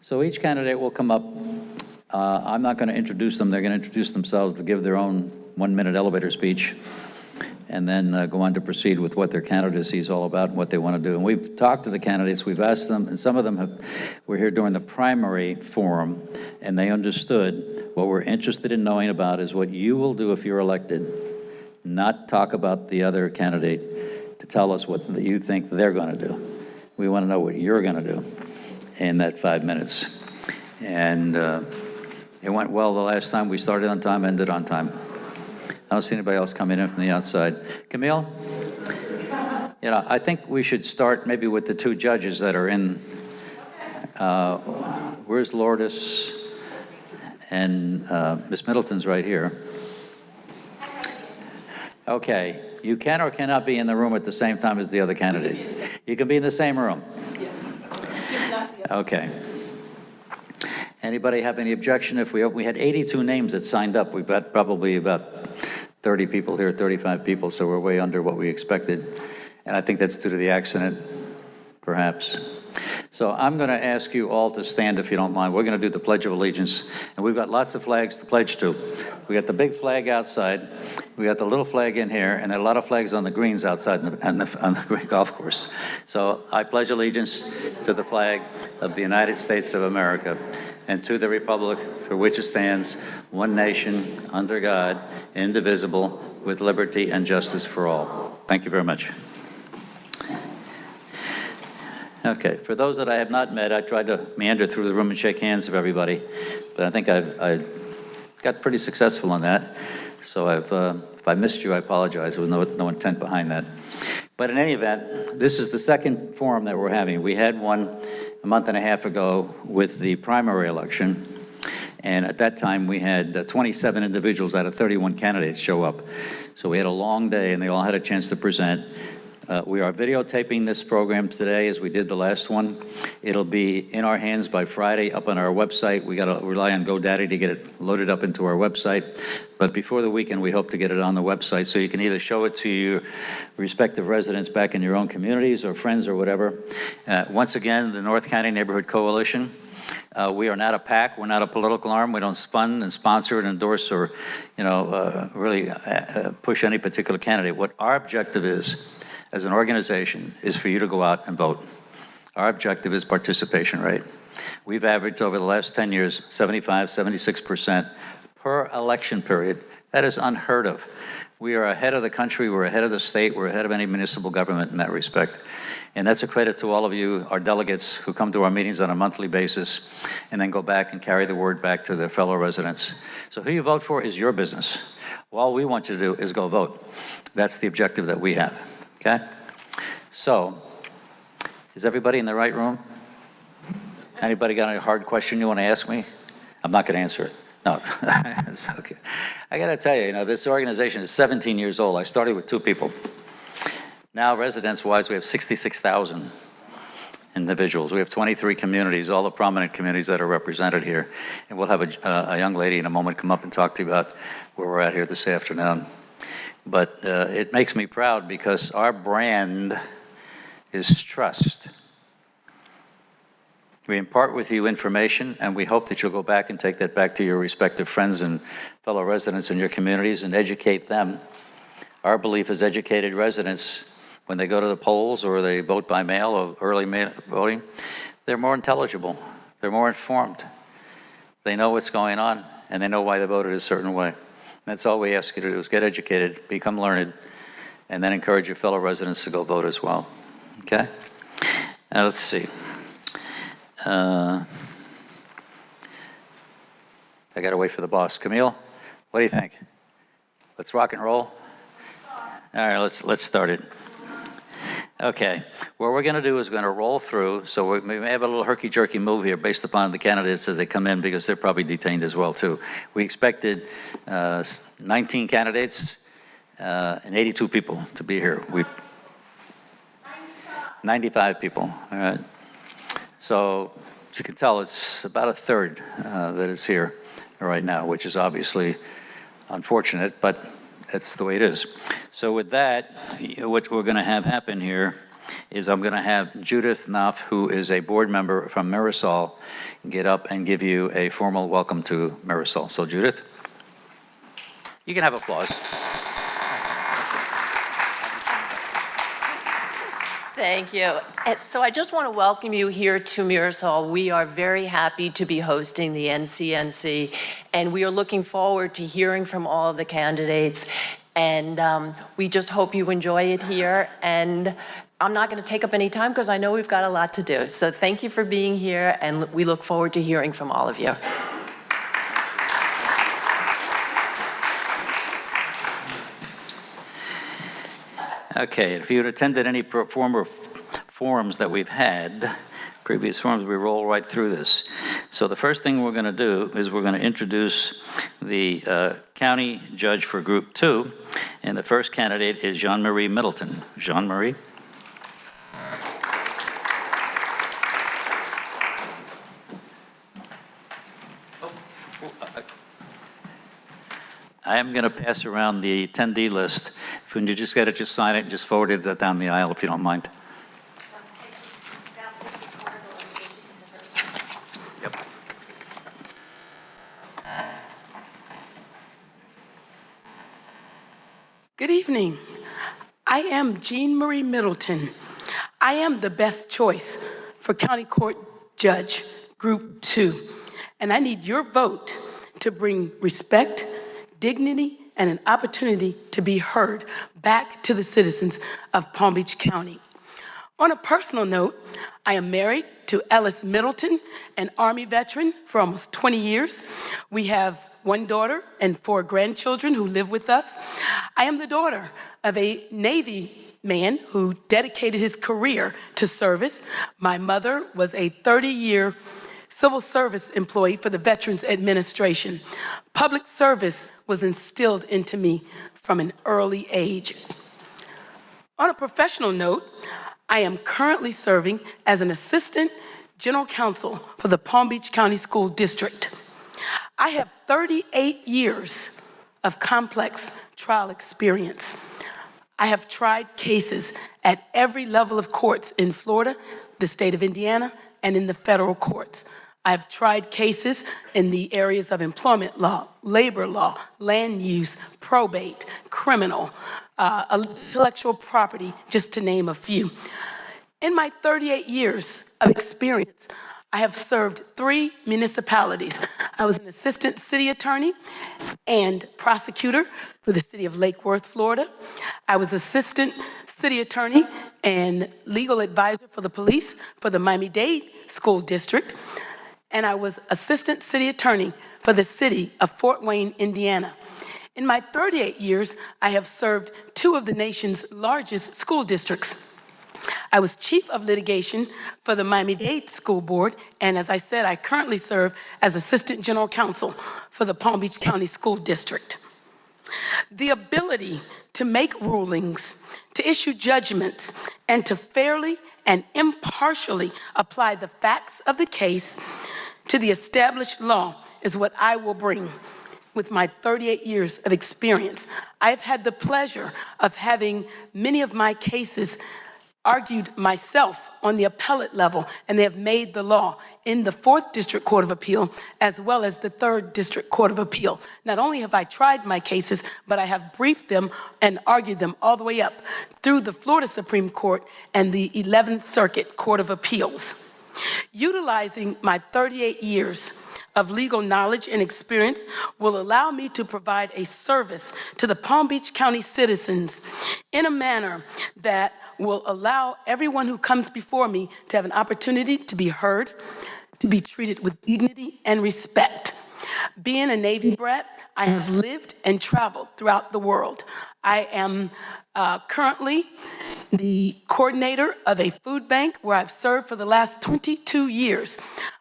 So each candidate will come up. I'm not going to introduce them. They're going to introduce themselves to give their own 1-minute elevator speech, and then go on to proceed with what their candidacy is all about and what they want to do. And we've talked to the candidates, we've asked them, and some of them were here during the primary forum, and they understood what we're interested in knowing about is what you will do if you're elected, not talk about the other candidate, to tell us what you think they're going to do. We want to know what you're going to do in that 5 minutes. And it went well the last time. We started on time, ended on time. I don't see anybody else coming in from the outside. Camille? You know, I think we should start maybe with the two judges that are in. Where's Lourdes? And Miss Middleton's right here. Okay, you can or cannot be in the room at the same time as the other candidate. You can be in the same room. Okay. Anybody have any objection? If we had 82 names that signed up, we've got probably about 30 people here, 35 people, so we're way under what we expected. And I think that's due to the accident, perhaps. So I'm going to ask you all to stand if you don't mind. We're going to do the Pledge of Allegiance, and we've got lots of flags to pledge to. We got the big flag outside, we got the little flag in here, and there are a lot of flags on the greens outside on the green golf course. So I pledge allegiance to the flag of the United States of America and to the republic for which it stands, one nation, under God, indivisible, with liberty and justice for all. Thank you very much. Okay, for those that I have not met, I tried to meander through the room and shake hands with everybody, but I think I got pretty successful on that. So if I missed you, I apologize. There was no intent behind that. But in any event, this is the second forum that we're having. We had one a month and a half ago with the primary election, and at that time we had 27 individuals out of 31 candidates show up. So we had a long day, and they all had a chance to present. We are videotaping this program today as we did the last one. It'll be in our hands by Friday, up on our website. We got to rely on GoDaddy to get it loaded up into our website. But before the weekend, we hope to get it on the website so you can either show it to your respective residents back in your own communities or friends or whatever. Once again, the North County Neighborhood Coalition. We are not a PAC. We're not a political arm. We don't fund and sponsor and endorse or, really push any particular candidate. What our objective is, as an organization, is for you to go out and vote. Our objective is participation rate. We've averaged over the last 10 years 75, 76% per election period. That is unheard of. We are ahead of the country, we're ahead of the state, we're ahead of any municipal government in that respect. And that's a credit to all of you, our delegates, who come to our meetings on a monthly basis and then go back and carry the word back to their fellow residents. So who you vote for is your business. All we want you to do is go vote. That's the objective that we have. Okay? So, is everybody in the right room? Anybody got any hard question you want to ask me? I'm not going to answer it. No. Okay. I got to tell you, this organization is 17 years old. I started with 2 people. Now, residence-wise, we have 66,000 individuals. We have 23 communities, all the prominent communities that are represented here. And we'll have a young lady in a moment come up and talk to you about where we're at here this afternoon. But it makes me proud because our brand is trust. We impart with you information, and we hope that you'll go back and take that back to your respective friends and fellow residents in your communities and educate them. Our belief is educated residents, when they go to the polls or they vote by mail or early voting, they're more intelligible, they're more informed. They know what's going on, and they know why they voted a certain way. That's all we ask you to do, is get educated, become learned, and then encourage your fellow residents to go vote as well. Okay? Now let's see. I got to wait for the boss. Camille, what do you think? Let's rock and roll? All right, let's start it. Okay, what we're going to do is we're going to roll through, so we may have a little herky-jerky move here based upon the candidates as they come in, because they're probably detained as well, too. We expected 19 candidates and 82 people to be here. 95 people, all right. So, as you can tell, it's about a third that is here right now, which is obviously unfortunate, but that's the way it is. So with that, what we're going to have happen here is I'm going to have Judith Knopf, who is a board member from Marisol, get up and give you a formal welcome to Marisol. So Judith, you can have applause. Thank you. And so I just want to welcome you here to Marisol. We are very happy to be hosting the NCNC, and we are looking forward to hearing from all of the candidates. And we just hope you enjoy it here. And I'm not going to take up any time because I know we've got a lot to do. So thank you for being here, and we look forward to hearing from all of you. Okay, if you had attended any former forums that we've had, previous forums, we roll right through this. So the first thing we're going to do is we're going to introduce the county judge for Group 2, and the first candidate is Jean-Marie Middleton. Jean-Marie? I am going to pass around the attendee list. When you just get it, just sign it and just forward it down the aisle if you don't mind. Yep. Good evening. I am Jean-Marie Middleton. I am the best choice for County Court Judge Group 2, and I need your vote to bring respect, dignity, and an opportunity to be heard back to the citizens of Palm Beach County. On a personal note, I am married to Ellis Middleton, an Army veteran for almost 20 years. We have one daughter and 4 grandchildren who live with us. I am the daughter of a Navy man who dedicated his career to service. My mother was a 30-year civil service employee for the Veterans Administration. Public service was instilled into me from an early age. On a professional note, I am currently serving as an assistant general counsel for the Palm Beach County School District. I have 38 years of complex trial experience. I have tried cases at every level of courts in Florida, the state of Indiana, and in the federal courts. I've tried cases in the areas of employment law, labor law, land use, probate, criminal, intellectual property, just to name a few. In my 38 years of experience, I have served 3 municipalities. I was an assistant city attorney and prosecutor for the city of Lake Worth, Florida. I was assistant city attorney and legal advisor for the police for the Miami-Dade School District. And I was assistant city attorney for the city of Fort Wayne, Indiana. In my 38 years, I have served 2 of the nation's largest school districts. I was chief of litigation for the Miami-Dade School Board, and as I said, I currently serve as assistant general counsel for the Palm Beach County School District. The ability to make rulings, to issue judgments, and to fairly and impartially apply the facts of the case to the established law is what I will bring with my 38 years of experience. I've had the pleasure of having many of my cases argued myself on the appellate level, and they have made the law in the 4th District Court of Appeal as well as the 3rd District Court of Appeal. Not only have I tried my cases, but I have briefed them and argued them all the way up through the Florida Supreme Court and the 11th Circuit Court of Appeals. Utilizing my 38 years of legal knowledge and experience will allow me to provide a service to the Palm Beach County citizens in a manner that will allow everyone who comes before me to have an opportunity to be heard, to be treated with dignity and respect. Being a Navy brat, I have lived and traveled throughout the world. I am currently the coordinator of a food bank where I've served for the last 22 years.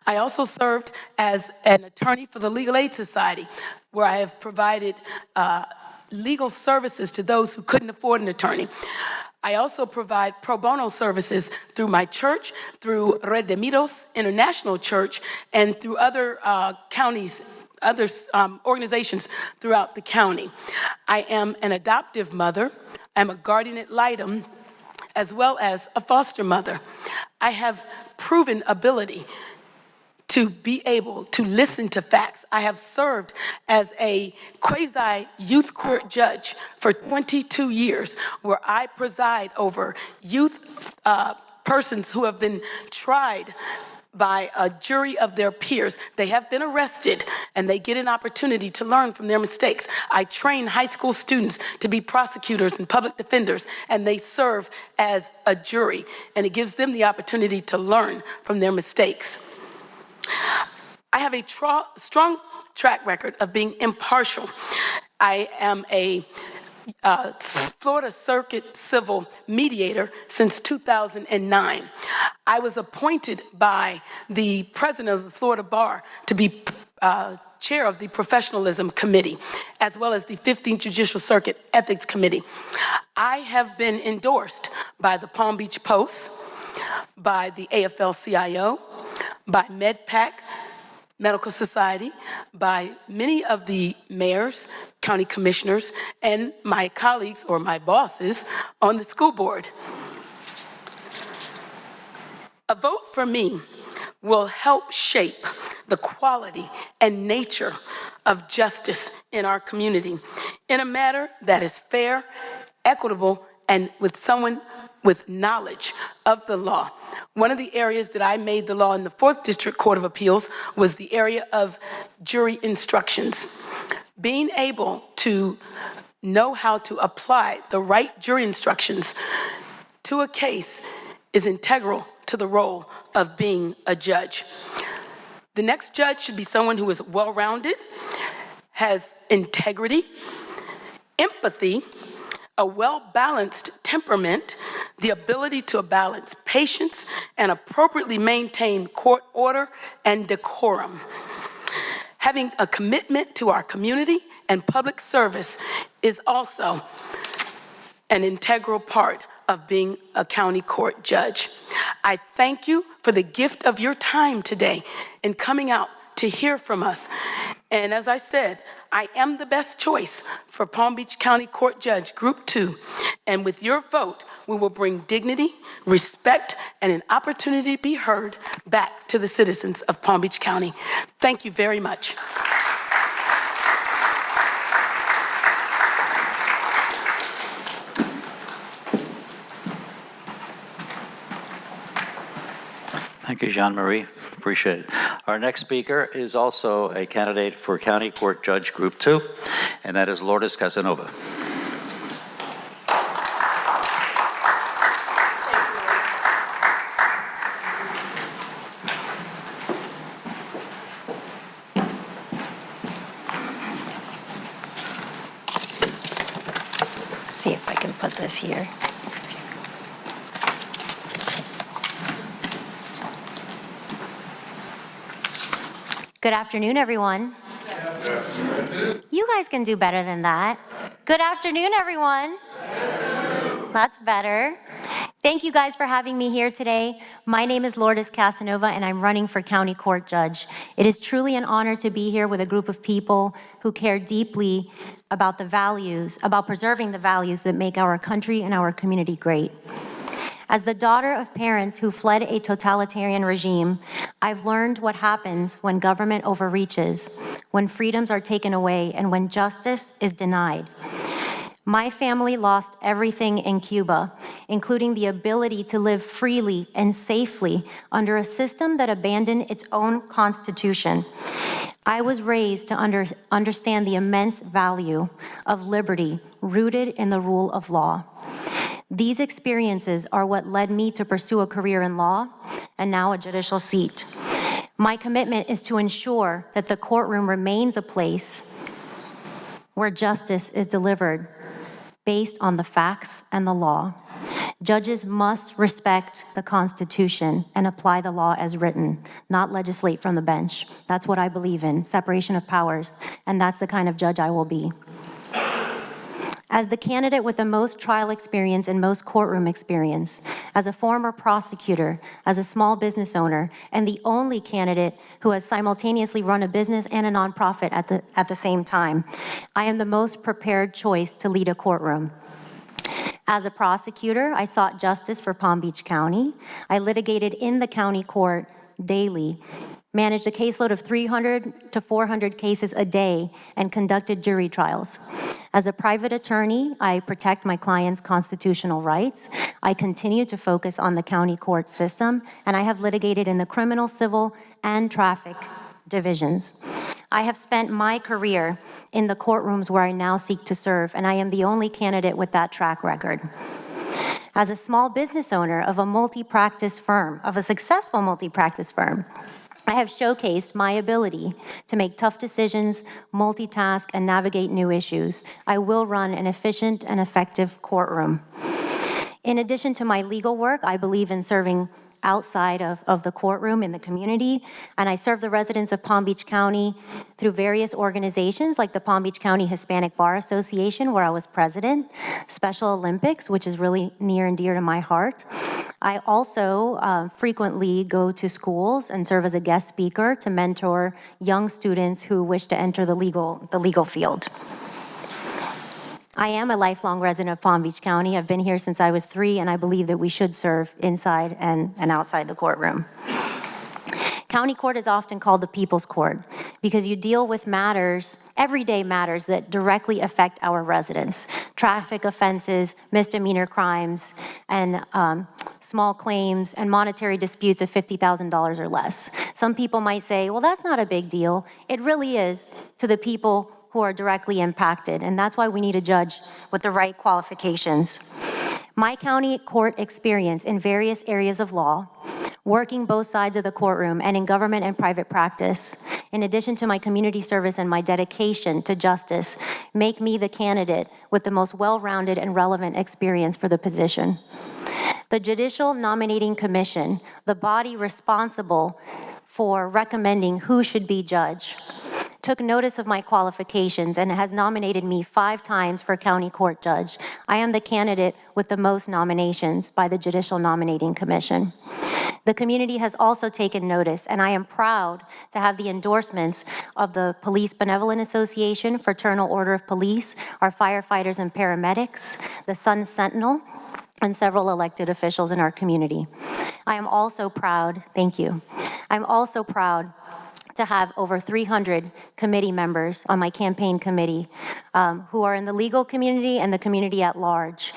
I also served as an attorney for the Legal Aid Society, where I have provided legal services to those who couldn't afford an attorney. I also provide pro bono services through my church, through Redimidos International Church, and through other counties, other organizations throughout the county. I am an adoptive mother. I'm a guardian ad litem as well as a foster mother. I have proven ability to be able to listen to facts. I have served as a quasi-youth court judge for 22 years, where I preside over youth persons who have been tried by a jury of their peers. They have been arrested, and they get an opportunity to learn from their mistakes. I train high school students to be prosecutors and public defenders, and they serve as a jury, and it gives them the opportunity to learn from their mistakes. I have a strong track record of being impartial. I am a Florida Circuit Civil Mediator since 2009. I was appointed by the president of the Florida Bar to be chair of the Professionalism Committee, as well as the 15th Judicial Circuit Ethics Committee. I have been endorsed by the Palm Beach Post, by the AFL-CIO, by MedPAC, Medical Society, by many of the mayors, county commissioners, and my colleagues or my bosses on the school board. A vote for me will help shape the quality and nature of justice in our community in a manner that is fair, equitable, and with someone with knowledge of the law. One of the areas that I made the law in the 4th District Court of Appeals was the area of jury instructions. Being able to know how to apply the right jury instructions to a case is integral to the role of being a judge. The next judge should be someone who is well-rounded, has integrity, empathy, a well-balanced temperament, the ability to balance patience and appropriately maintain court order and decorum. Having a commitment to our community and public service is also an integral part of being a county court judge. I thank you for the gift of your time today in coming out to hear from us. And as I said, I am the best choice for Palm Beach County Court Judge Group 2. And with your vote, we will bring dignity, respect, and an opportunity to be heard back to the citizens of Palm Beach County. Thank you very much. Thank you, Jean-Marie. Appreciate it. Our next speaker is also a candidate for County Court Judge Group 2, and that is Lourdes Casanova. See if I can put this here. Good afternoon, everyone. You guys can do better than that. Good afternoon, everyone. That's better. Thank you guys for having me here today. My name is Lourdes Casanova, and I'm running for County Court Judge. It is truly an honor to be here with a group of people who care deeply about the values, about preserving the values that make our country and our community great. As the daughter of parents who fled a totalitarian regime, I've learned what happens when government overreaches, when freedoms are taken away, and when justice is denied. My family lost everything in Cuba, including the ability to live freely and safely under a system that abandoned its own constitution. I was raised to understand the immense value of liberty rooted in the rule of law. These experiences are what led me to pursue a career in law and now a judicial seat. My commitment is to ensure that the courtroom remains a place where justice is delivered based on the facts and the law. Judges must respect the Constitution and apply the law as written, not legislate from the bench. That's what I believe in, separation of powers, and that's the kind of judge I will be. As the candidate with the most trial experience and most courtroom experience, as a former prosecutor, as a small business owner, and the only candidate who has simultaneously run a business and a nonprofit at the same time, I am the most prepared choice to lead a courtroom. As a prosecutor, I sought justice for Palm Beach County. I litigated in the county court daily, managed a caseload of 300 to 400 cases a day, and conducted jury trials. As a private attorney, I protect my clients' constitutional rights. I continue to focus on the county court system, and I have litigated in the criminal, civil, and traffic divisions. I have spent my career in the courtrooms where I now seek to serve, and I am the only candidate with that track record. As a small business owner of a multi-practice firm, of a successful multi-practice firm, I have showcased my ability to make tough decisions, multitask, and navigate new issues. I will run an efficient and effective courtroom. In addition to my legal work, I believe in serving outside of the courtroom in the community, and I serve the residents of Palm Beach County through various organizations like the Palm Beach County Hispanic Bar Association, where I was president, Special Olympics, which is really near and dear to my heart. I also frequently go to schools and serve as a guest speaker to mentor young students who wish to enter the legal field. I am a lifelong resident of Palm Beach County. I've been here since I was 3, and I believe that we should serve inside and outside the courtroom. County court is often called the people's court because you deal with matters, everyday matters that directly affect our residents. Traffic offenses, misdemeanor crimes, and small claims and monetary disputes of $50,000 or less. Some people might say, well, that's not a big deal. It really is to the people who are directly impacted, and that's why we need a judge with the right qualifications. My county court experience in various areas of law, working both sides of the courtroom and in government and private practice, in addition to my community service and my dedication to justice, make me the candidate with the most well-rounded and relevant experience for the position. The Judicial Nominating Commission, the body responsible for recommending who should be judge, took notice of my qualifications and has nominated me 5 times for county court judge. I am the candidate with the most nominations by the Judicial Nominating Commission. The community has also taken notice, and I am proud to have the endorsements of the Police Benevolent Association, Fraternal Order of Police, our firefighters and paramedics, the Sun Sentinel, and several elected officials in our community. I am also proud, thank you, I'm also proud to have over 300 committee members on my campaign committee who are in the legal community and the community at large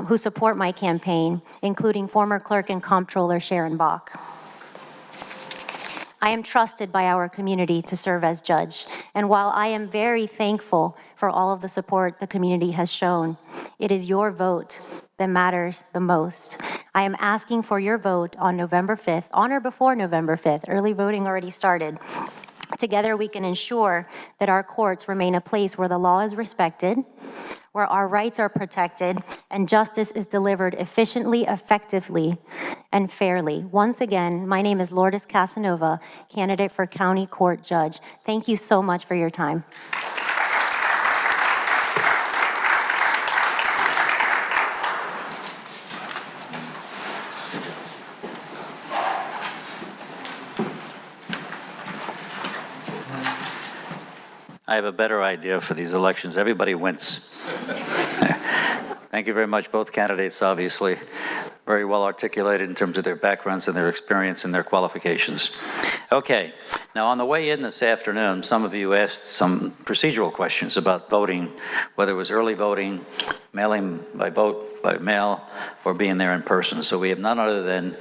who support my campaign, including former Clerk and Comptroller Sharon Bach. I am trusted by our community to serve as judge, and while I am very thankful for all of the support the community has shown, it is your vote that matters the most. I am asking for your vote on November 5th, on or before November 5th. Early voting already started. Together we can ensure that our courts remain a place where the law is respected, where our rights are protected, and justice is delivered efficiently, effectively, and fairly. Once again, my name is Lourdes Casanova, candidate for County Court Judge. Thank you so much for your time. I have a better idea for these elections. Everybody wins. Thank you very much, both candidates, obviously. Very well articulated in terms of their backgrounds and their experience and their qualifications. Okay, now on the way in this afternoon, some of you asked some procedural questions about voting, whether it was early voting, mailing by vote, by mail, or being there in person. So we have none other than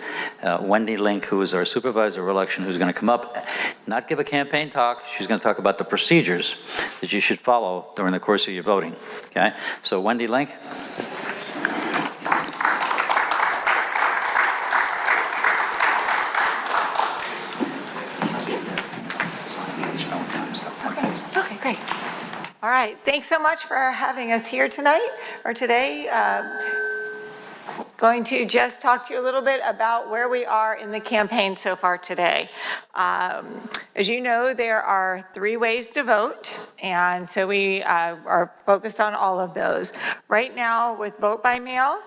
Wendy Link, who is our Supervisor of Elections, who's going to come up, not give a campaign talk. She's going to talk about the procedures that you should follow during the course of your voting. Okay, so Wendy Link. Okay, great. All right, thanks so much for having us here tonight, or today. going to just talk to you a little bit about where we are in the campaign so far today. As you know, there are 3 ways to vote, and so we are focused on all of those. Right now, with vote by mail,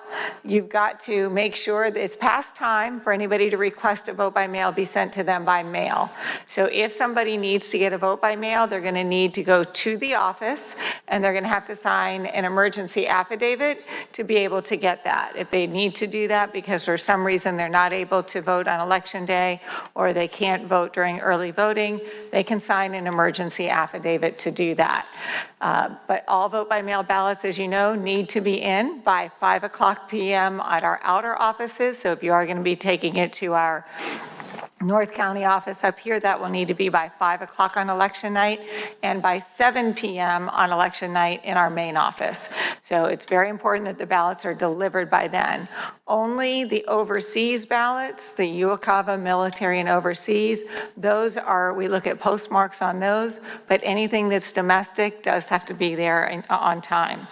you've got to make sure that it's past time for anybody to request a vote by mail be sent to them by mail. So if somebody needs to get a vote by mail, they're going to need to go to the office, and they're going to have to sign an emergency affidavit to be able to get that. If they need to do that because for some reason they're not able to vote on election day, or they can't vote during early voting, they can sign an emergency affidavit to do that. But all vote by mail ballots, as you know, need to be in by 5:00 p.m. at our outer offices. So if you are going to be taking it to our North County office up here, that will need to be by 5:00 on election night, and by 7 p.m. on election night in our main office. So it's very important that the ballots are delivered by then. Only the overseas ballots, the UOCAVA military and overseas, those are, we look at postmarks on those, but anything that's domestic does have to be there on time.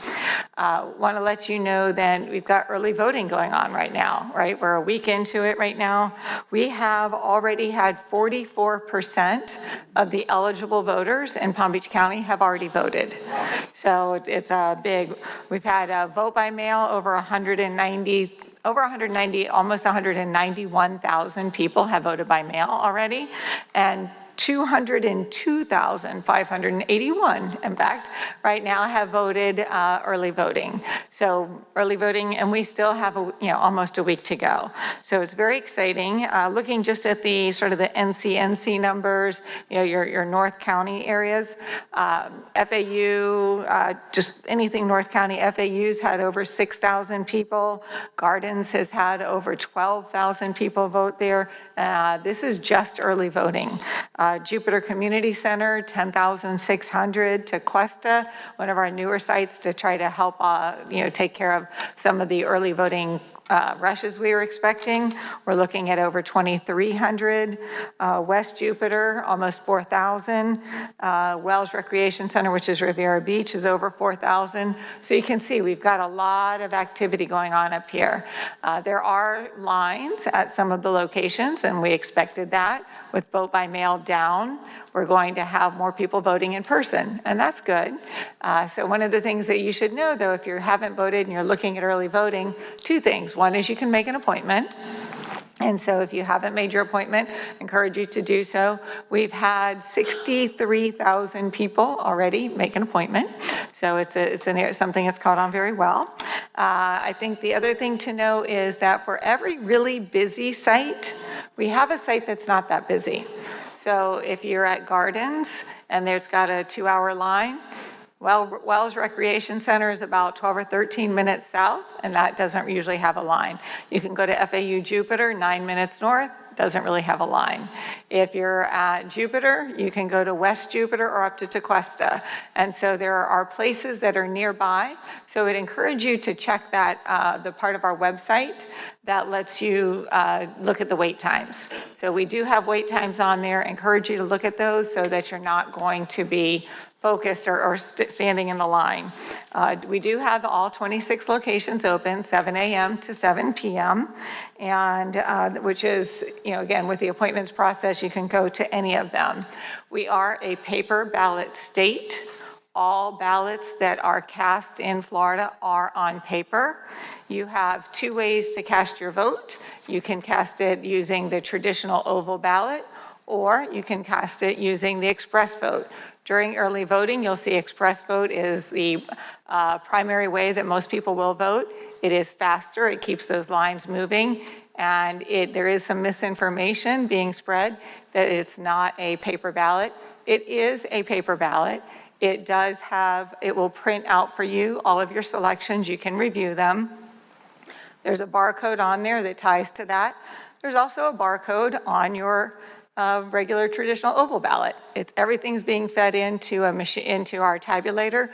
Want to let you know then we've got early voting going on right now, right? We're a week into it right now. We have already had 44% of the eligible voters in Palm Beach County have already voted. So it's a big, we've had a vote by mail over 190, almost 191,000 people have voted by mail already, and 202,581, in fact, right now have voted early voting. So early voting, and we still have almost a week to go. So it's very exciting. Looking just at the sort of the NCNC numbers, your North County areas, FAU, just anything North County, FAU's had over 6,000 people. Gardens has had over 12,000 people vote there. This is just early voting. Jupiter Community Center, 10,600. To Cuesta, one of our newer sites, to try to help take care of some of the early voting rushes we were expecting. We're looking at over 2,300. West Jupiter, almost 4,000. Wells Recreation Center, which is Riviera Beach, is over 4,000. So you can see we've got a lot of activity going on up here. There are lines at some of the locations, and we expected that. With vote by mail down, we're going to have more people voting in person, and that's good. So one of the things that you should know, though, if you haven't voted and you're looking at early voting, 2 things. One is you can make an appointment. And so if you haven't made your appointment, I encourage you to do so. We've had 63,000 people already make an appointment. So it's something that's caught on very well. I think the other thing to know is that for every really busy site, we have a site that's not that busy. So if you're at Gardens and there's got a 2-hour line, Wells Recreation Center is about 12 or 13 minutes south, and that doesn't usually have a line. You can go to FAU Jupiter, 9 minutes north, doesn't really have a line. If you're at Jupiter, you can go to West Jupiter or up to Cuesta. And so there are places that are nearby. So I'd encourage you to check that, the part of our website that lets you look at the wait times. So we do have wait times on there. Encourage you to look at those so that you're not going to be focused or standing in the line. We do have all 26 locations open, 7 a.m. to 7 p.m. And which is, again, with the appointments process, you can go to any of them. We are a paper ballot state. All ballots that are cast in Florida are on paper. You have 2 ways to cast your vote. You can cast it using the traditional oval ballot, or you can cast it using the express vote. During early voting, you'll see express vote is the primary way that most people will vote. It is faster, it keeps those lines moving, and there is some misinformation being spread that it's not a paper ballot. It is a paper ballot. It will print out for you all of your selections. You can review them. There's a barcode on there that ties to that. There's also a barcode on your regular traditional oval ballot. Everything's being fed into a machine, into our tabulator.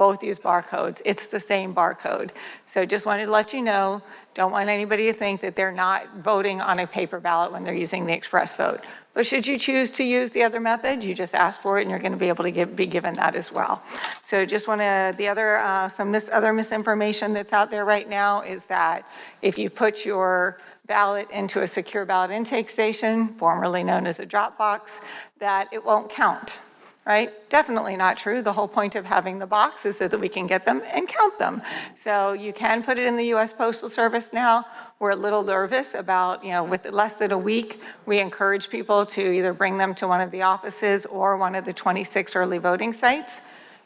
both use barcodes. It's the same barcode. So just wanted to let you know, don't want anybody to think that they're not voting on a paper ballot when they're using the express vote. But should you choose to use the other method, you just ask for it and you're going to be able to be given that as well. So just want to, the other, other misinformation that's out there right now is that if you put your ballot into a secure ballot intake station, formerly known as a drop box, that it won't count. Right? Definitely not true. The whole point of having the box is so that we can get them and count them. So you can put it in the U.S. Postal Service now. We're a little nervous about, with less than a week, we encourage people to either bring them to one of the offices or one of the 26 early voting sites.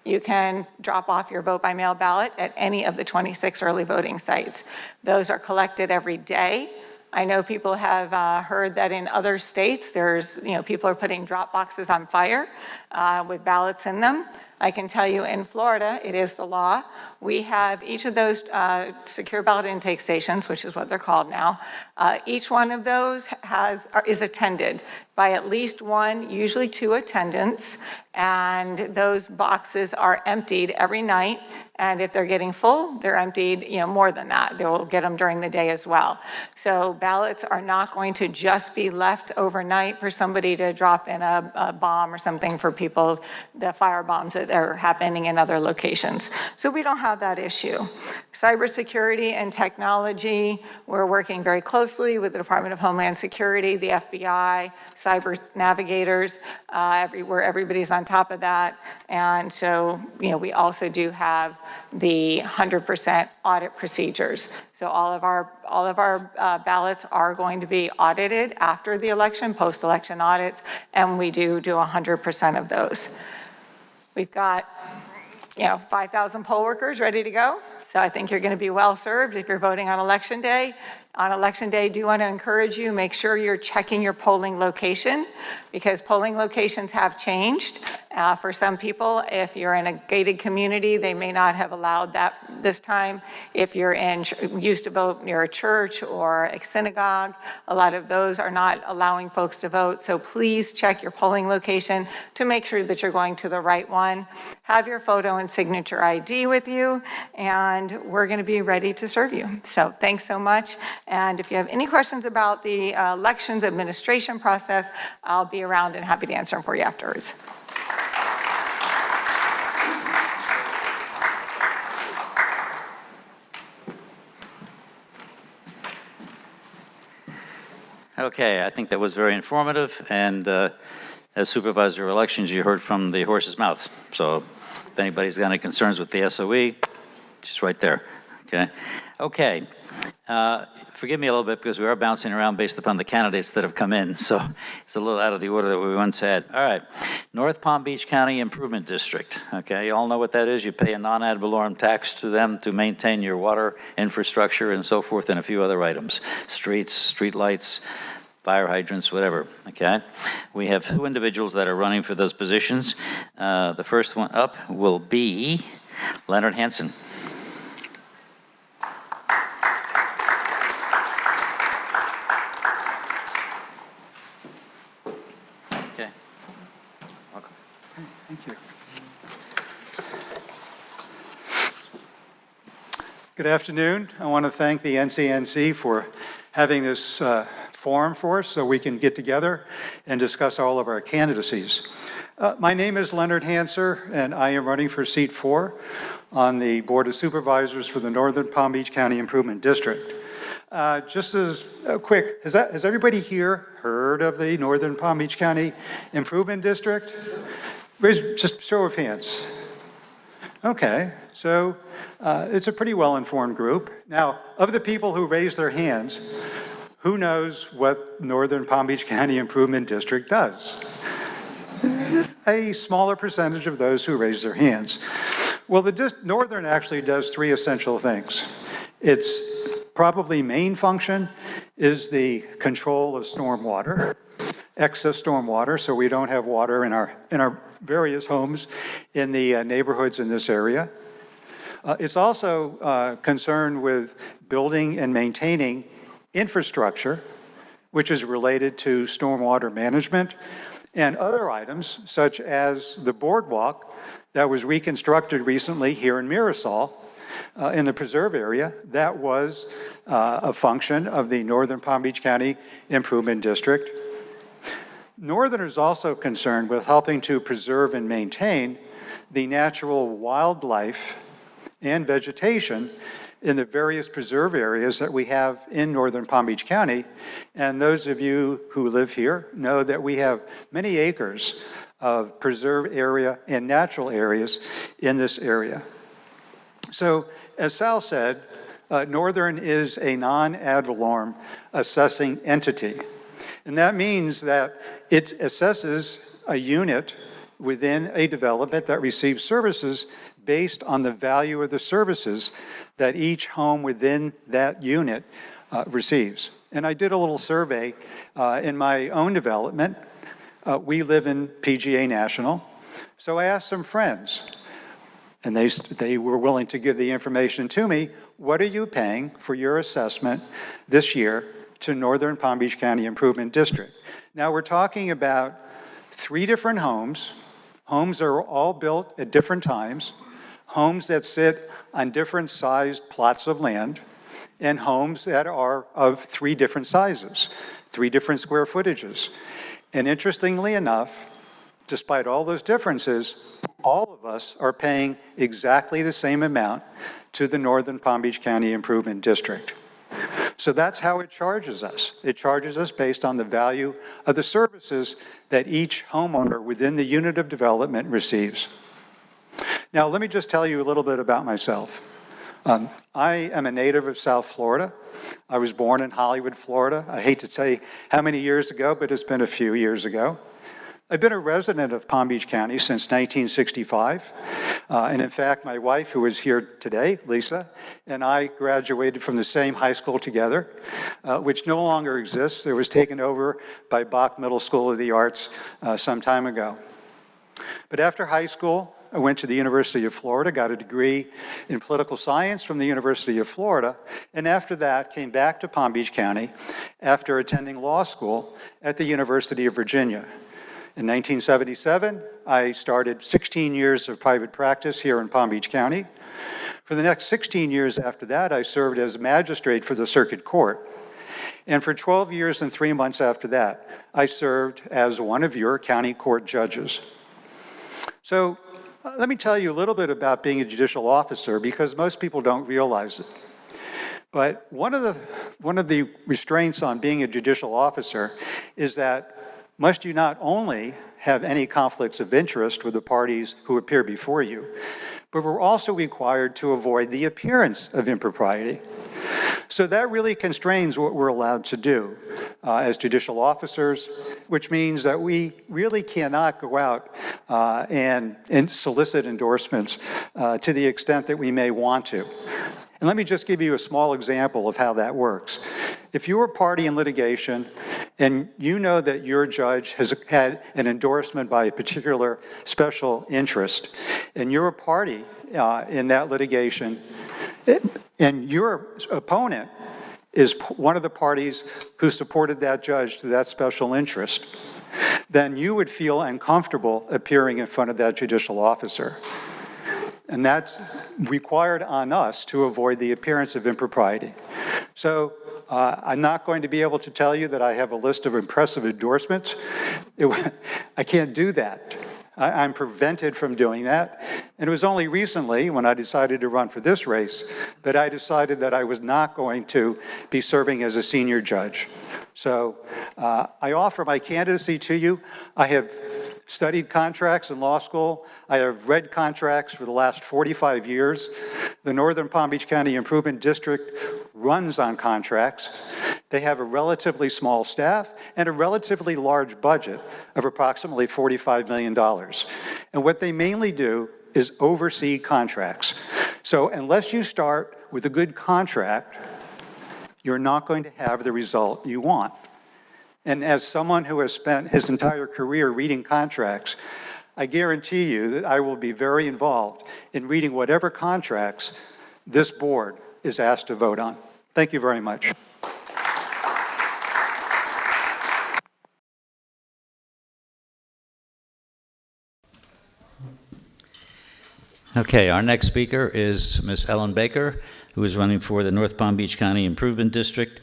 You can drop off your vote by mail ballot at any of the 26 early voting sites. Those are collected every day. I know people have heard that in other states, there's, people are putting drop boxes on fire with ballots in them. I can tell you in Florida, it is the law. We have each of those secure ballot intake stations, which is what they're called now. Each one of those is attended by at least one, usually two attendants, and those boxes are emptied every night. And if they're getting full, they're emptied, more than that. They will get them during the day as well. So ballots are not going to just be left overnight for somebody to drop in a bomb or something for people, the fire bombs that are happening in other locations. So we don't have that issue. Cybersecurity and technology, we're working very closely with the Department of Homeland Security, the FBI, cyber navigators, where everybody's on top of that. And so, we also do have the 100% audit procedures. So all of our ballots are going to be audited after the election, post-election audits, and we do 100% of those. We've got 5,000 poll workers ready to go. So I think you're going to be well served if you're voting on Election Day. On Election Day, do want to encourage you, make sure you're checking your polling location because polling locations have changed. For some people, if you're in a gated community, they may not have allowed that this time. If you're used to vote near a church or a synagogue, a lot of those are not allowing folks to vote. So please check your polling location to make sure that you're going to the right one. Have your photo and signature ID with you, and we're going to be ready to serve you. So thanks so much. And if you have any questions about the elections administration process, I'll be around and happy to answer them for you afterwards. Okay, I think that was very informative, and as Supervisor of Elections, you heard from the horse's mouth. So if anybody's got any concerns with the SOE, just right there, okay? Okay, forgive me a little bit because we are bouncing around based upon the candidates that have come in, so it's a little out of the order that we once had. All right, North Palm Beach County Improvement District, okay? You all know what that is. You pay a non-ad valorem tax to them to maintain your water infrastructure and so forth and a few other items, streets, street lights, fire hydrants, whatever, okay? We have two individuals that are running for those positions. The first one up will be Leonard Hansen. Okay, welcome. Thank you. Good afternoon. I want to thank the NCNC for having this forum for us so we can get together and discuss all of our candidacies. My name is Leonard Hanser, and I am running for seat 4 on the Board of Supervisors for the Northern Palm Beach County Improvement District. Just as a quick, has everybody here heard of the Northern Palm Beach County Improvement District? Raise, just show of hands. Okay, so it's a pretty well-informed group. Now, of the people who raised their hands, who knows what Northern Palm Beach County Improvement District does? A smaller percentage of those who raise their hands. Well, the Northern actually does 3 essential things. Its probably main function is the control of stormwater, excess stormwater, so we don't have water in our various homes in the neighborhoods in this area. It's also concerned with building and maintaining infrastructure, which is related to stormwater management and other items such as the boardwalk that was reconstructed recently here in Mirasol in the preserve area. That was a function of the Northern Palm Beach County Improvement District. Northern is also concerned with helping to preserve and maintain the natural wildlife and vegetation in the various preserve areas that we have in Northern Palm Beach County. And those of you who live here know that we have many acres of preserve area and natural areas in this area. So, as Sal said, Northern is a non-ad valorem assessing entity. And that means that it assesses a unit within a development that receives services based on the value of the services that each home within that unit receives. And I did a little survey in my own development. We live in PGA National. So I asked some friends, and they were willing to give the information to me. What are you paying for your assessment this year to Northern Palm Beach County Improvement District? Now we're talking about 3 different homes. Homes are all built at different times. Homes that sit on different sized plots of land, and homes that are of 3 different sizes, 3 different square footages. And interestingly enough, despite all those differences, all of us are paying exactly the same amount to the Northern Palm Beach County Improvement District. So that's how it charges us. It charges us based on the value of the services that each homeowner within the unit of development receives. Now, let me just tell you a little bit about myself. I am a native of South Florida. I was born in Hollywood, Florida. I hate to say how many years ago, but it's been a few years ago. I've been a resident of Palm Beach County since 1965. And in fact, my wife, who is here today, Lisa, and I graduated from the same high school together, which no longer exists. It was taken over by Bach Middle School of the Arts some time ago. But after high school, I went to the University of Florida, got a degree in political science from the University of Florida, and after that came back to Palm Beach County after attending law school at the University of Virginia. In 1977, I started 16 years of private practice here in Palm Beach County. For the next 16 years after that, I served as magistrate for the Circuit Court. And for 12 years and 3 months after that, I served as one of your county court judges. So let me tell you a little bit about being a judicial officer, because most people don't realize it. But one of the restraints on being a judicial officer is that must you not only have any conflicts of interest with the parties who appear before you, but we're also required to avoid the appearance of impropriety. So that really constrains what we're allowed to do as judicial officers, which means that we really cannot go out and solicit endorsements to the extent that we may want to. And let me just give you a small example of how that works. If you're a party in litigation and you know that your judge has had an endorsement by a particular special interest, and you're a party in that litigation, and your opponent is one of the parties who supported that judge to that special interest, then you would feel uncomfortable appearing in front of that judicial officer. And that's required on us to avoid the appearance of impropriety. So I'm not going to be able to tell you that I have a list of impressive endorsements. I can't do that. I'm prevented from doing that. And it was only recently, when I decided to run for this race, that I decided that I was not going to be serving as a senior judge. So I offer my candidacy to you. I have studied contracts in law school. I have read contracts for the last 45 years. The Northern Palm Beach County Improvement District runs on contracts. They have a relatively small staff and a relatively large budget of approximately $45 million. And what they mainly do is oversee contracts. So unless you start with a good contract, you're not going to have the result you want. And as someone who has spent his entire career reading contracts, I guarantee you that I will be very involved in reading whatever contracts this board is asked to vote on. Thank you very much. Okay, our next speaker is Ms. Ellen Baker, who is running for the North Palm Beach County Improvement District,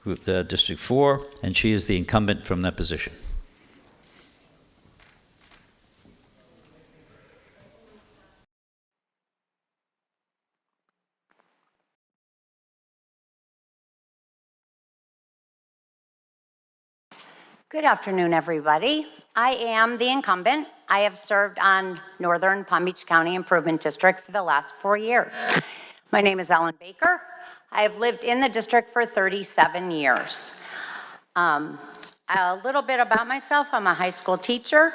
District 4, and she is the incumbent from that position. Good afternoon, everybody. I am the incumbent. I have served on Northern Palm Beach County Improvement District for the last 4 years. My name is Ellen Baker. I have lived in the district for 37 years. A little bit about myself. I'm a high school teacher.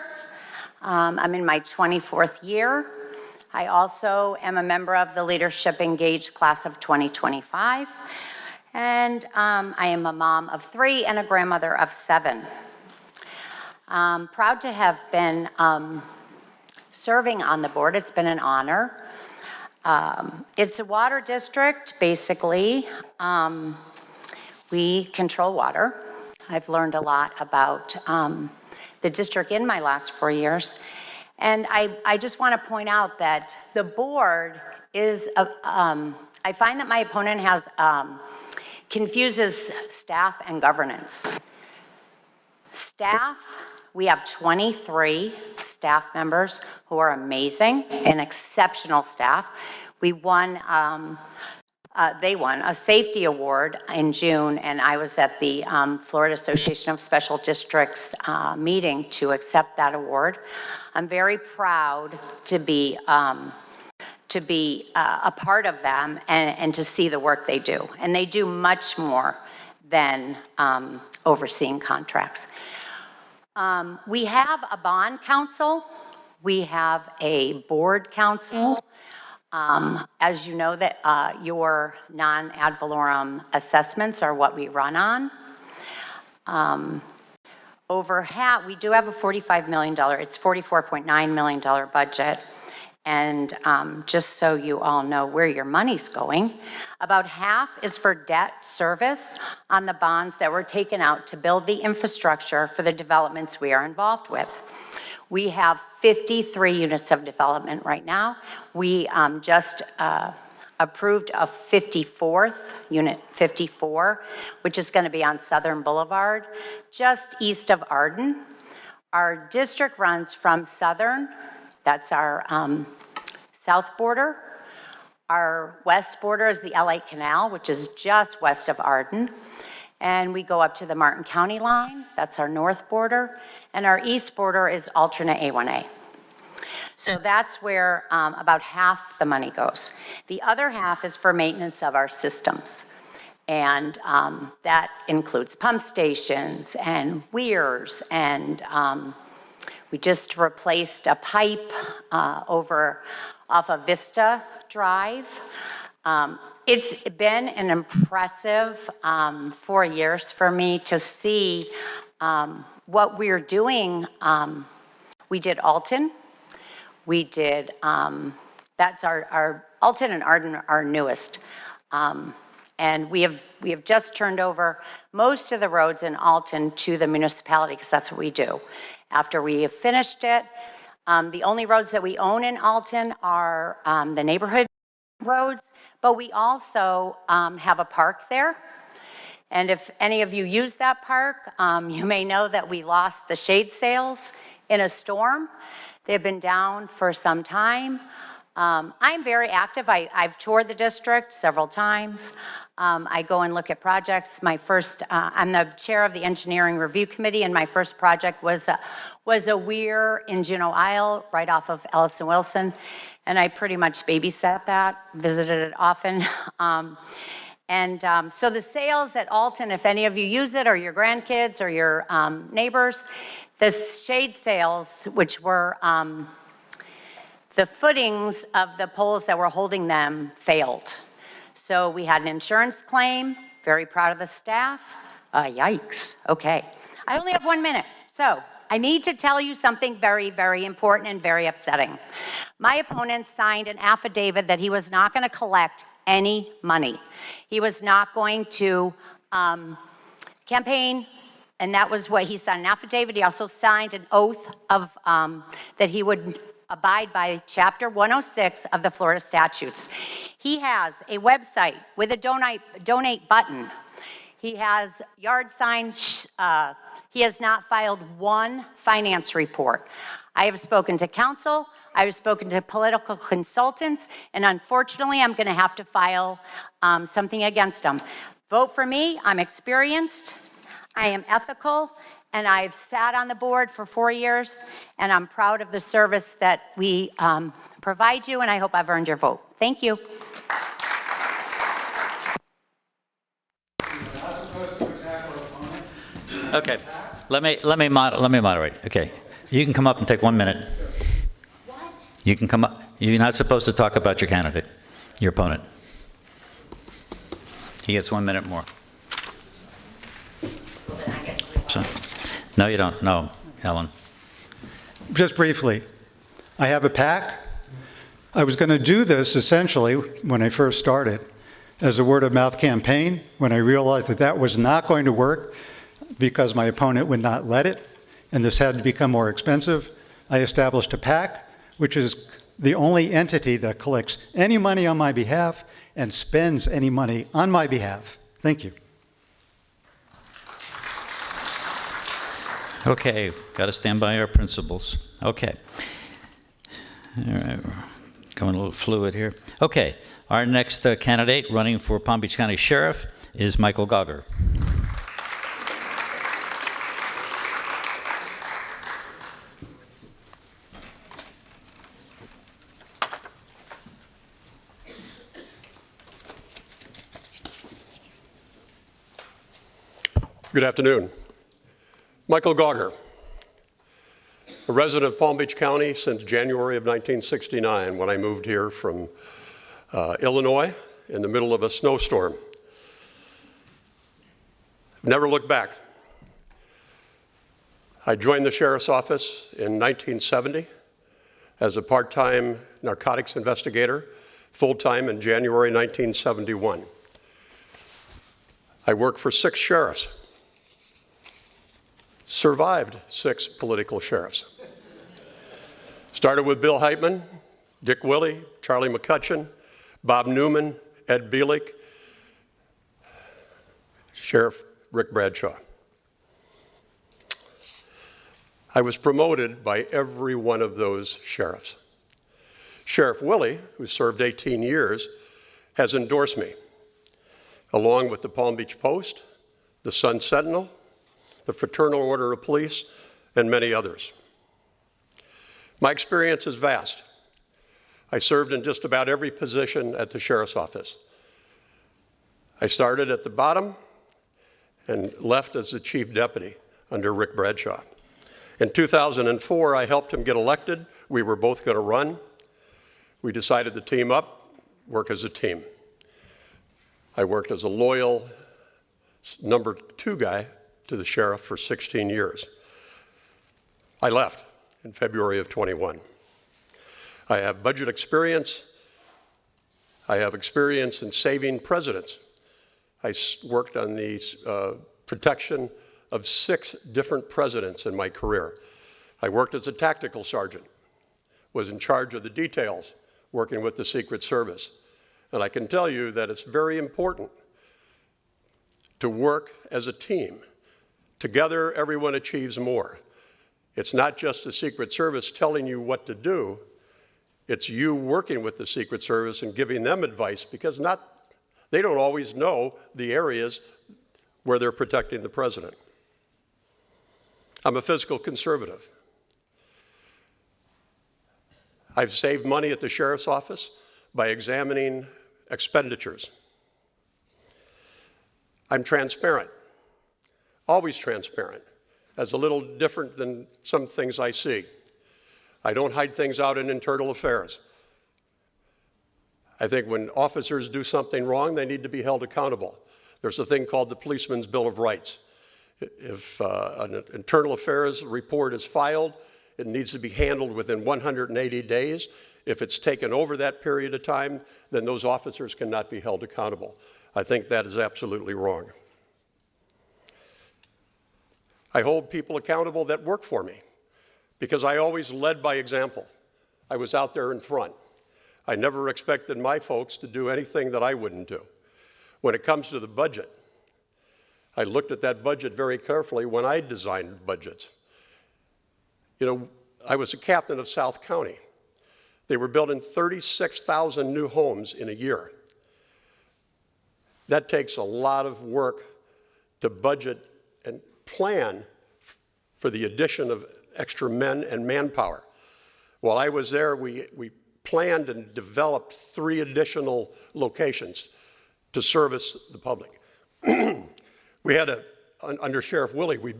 I'm in my 24th year. I also am a member of the Leadership Engaged class of 2025. And I am a mom of 3 and a grandmother of 7. Proud to have been serving on the board. It's been an honor. It's a water district, basically. We control water. I've learned a lot about the district in my last 4 years. And I just want to point out that the board is, I find that my opponent has confuses staff and governance. Staff, we have 23 staff members who are amazing and exceptional staff. We won, they won a safety award in June, and I was at the Florida Association of Special Districts meeting to accept that award. I'm very proud to be a part of them and to see the work they do. And they do much more than overseeing contracts. We have a bond council. We have a board council. As you know, that your non-ad valorem assessments are what we run on. Over half, we do have a $45 million, it's $44.9 million budget. And just so you all know where your money's going, about half is for debt service on the bonds that were taken out to build the infrastructure for the developments we are involved with. We have 53 units of development right now. We just approved a 54th, unit 54, which is gonna be on Southern Boulevard, just east of Arden. Our district runs from Southern, that's our south border. Our west border is the LA Canal, which is just west of Arden. And we go up to the Martin County line, that's our north border. And our east border is alternate A1A. So that's where about half the money goes. The other half is for maintenance of our systems. And that includes pump stations and weirs, and we just replaced a pipe off of Vista Drive. It's been an impressive 4 years for me to see what we're doing. We did Alton. We did, that's our Alton and Arden, our newest. And we have just turned over most of the roads in Alton to the municipality, because that's what we do. After we have finished it, the only roads that we own in Alton are the neighborhood roads, but we also have a park there. And if any of you use that park, you may know that we lost the shade sails in a storm. They've been down for some time. I'm very active. I've toured the district several times. I go and look at projects. I'm the chair of the Engineering Review Committee, and my first project was a weir in Juneau Isle, right off of Ellis and Wilson. And I pretty much babysat that, visited it often. So the sails at Alton, if any of you use it, or your grandkids, or your neighbors, the shade sails, which were the footings of the poles that were holding them, failed. So we had an insurance claim, very proud of the staff. Yikes, okay. I only have 1 minute, so I need to tell you something very, very important and very upsetting. My opponent signed an affidavit that he was not gonna collect any money. He was not going to campaign, and that was what he signed, an affidavit. He also signed an oath of that he would abide by Chapter 106 of the Florida statutes. He has a website with a donate button. He has yard signs. He has not filed one finance report. I have spoken to counsel. I have spoken to political consultants, and unfortunately, I'm going to have to file something against him. Vote for me. I'm experienced. I am ethical, and I've sat on the board for 4 years, and I'm proud of the service that we provide you, and I hope I've earned your vote. Thank you. Okay, let me moderate. Okay, you can come up and take 1 minute. What? You can come up. You're not supposed to talk about your candidate, your opponent. He gets 1 minute more. So, no, you don't. No, Ellen. Just briefly, I have a PAC. I was going to do this essentially when I first started as a word-of-mouth campaign. When I realized that that was not going to work because my opponent would not let it, and this had to become more expensive, I established a PAC, which is the only entity that collects any money on my behalf and spends any money on my behalf. Thank you. Okay, got to stand by our principles. Okay. All right, going a little fluid here. Okay, our next candidate running for Palm Beach County Sheriff is Michael Gauger. Good afternoon. Michael Gauger, a resident of Palm Beach County since January of 1969 when I moved here from Illinois in the middle of a snowstorm. Never looked back. I joined the Sheriff's Office in 1970 as a part-time narcotics investigator, full-time in January 1971. I worked for 6 sheriffs. Survived 6 political sheriffs. Started with Bill Heitman, Dick Willey, Charlie McCutcheon, Bob Newman, Ed Bielik, Sheriff Rick Bradshaw. I was promoted by every one of those sheriffs. Sheriff Willey, who served 18 years, has endorsed me, along with the Palm Beach Post, the Sun Sentinel, the Fraternal Order of Police, and many others. My experience is vast. I served in just about every position at the Sheriff's Office. I started at the bottom and left as the Chief Deputy under Rick Bradshaw. In 2004, I helped him get elected. We were both going to run. We decided to team up, work as a team. I worked as a loyal number 2 guy to the sheriff for 16 years. I left in February of 21. I have budget experience. I have experience in saving presidents. I worked on the protection of 6 different presidents in my career. I worked as a tactical sergeant, was in charge of the details, working with the Secret Service. And I can tell you that it's very important to work as a team. Together, everyone achieves more. It's not just the Secret Service telling you what to do, it's you working with the Secret Service and giving them advice, because they don't always know the areas where they're protecting the president. I'm a fiscal conservative. I've saved money at the Sheriff's Office by examining expenditures. I'm transparent. Always transparent, as a little different than some things I see. I don't hide things out in internal affairs. I think when officers do something wrong, they need to be held accountable. There's a thing called the Policeman's Bill of Rights. If an internal affairs report is filed, it needs to be handled within 180 days. If it's taken over that period of time, then those officers cannot be held accountable. I think that is absolutely wrong. I hold people accountable that work for me because I always led by example. I was out there in front. I never expected my folks to do anything that I wouldn't do. When it comes to the budget, I looked at that budget very carefully when I designed budgets. You know, I was a captain of South County. They were building 36,000 new homes in a year. That takes a lot of work to budget and plan for the addition of extra men and manpower. While I was there, we planned and developed 3 additional locations to service the public. We had under Sheriff Willie, we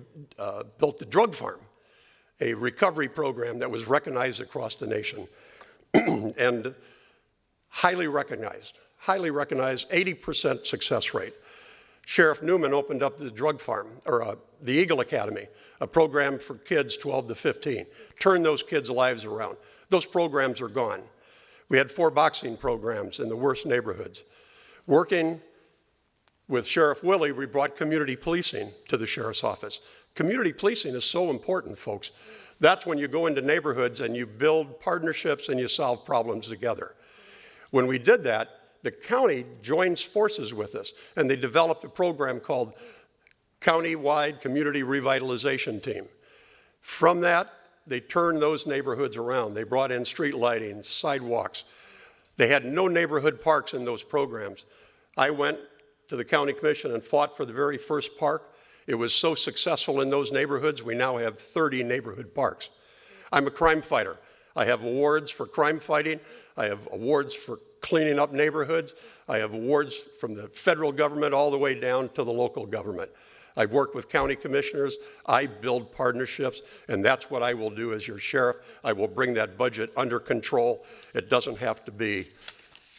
built the drug farm, a recovery program that was recognized across the nation and highly recognized, 80% success rate. Sheriff Newman opened up the drug farm, or the Eagle Academy, a program for kids 12 to 15, turned those kids' lives around. Those programs are gone. We had 4 boxing programs in the worst neighborhoods. Working with Sheriff Willie, we brought community policing to the sheriff's office. Community policing is so important, folks. That's when you go into neighborhoods and you build partnerships and you solve problems together. When we did that, the county joins forces with us, and they developed a program called County-Wide Community Revitalization Team. From that, they turned those neighborhoods around. They brought in street lighting, sidewalks. They had no neighborhood parks in those programs. I went to the county commission and fought for the very first park. It was so successful in those neighborhoods, we now have 30 neighborhood parks. I'm a crime fighter. I have awards for crime fighting. I have awards for cleaning up neighborhoods. I have awards from the federal government all the way down to the local government. I've worked with county commissioners. I build partnerships, and that's what I will do as your sheriff. I will bring that budget under control. It doesn't have to be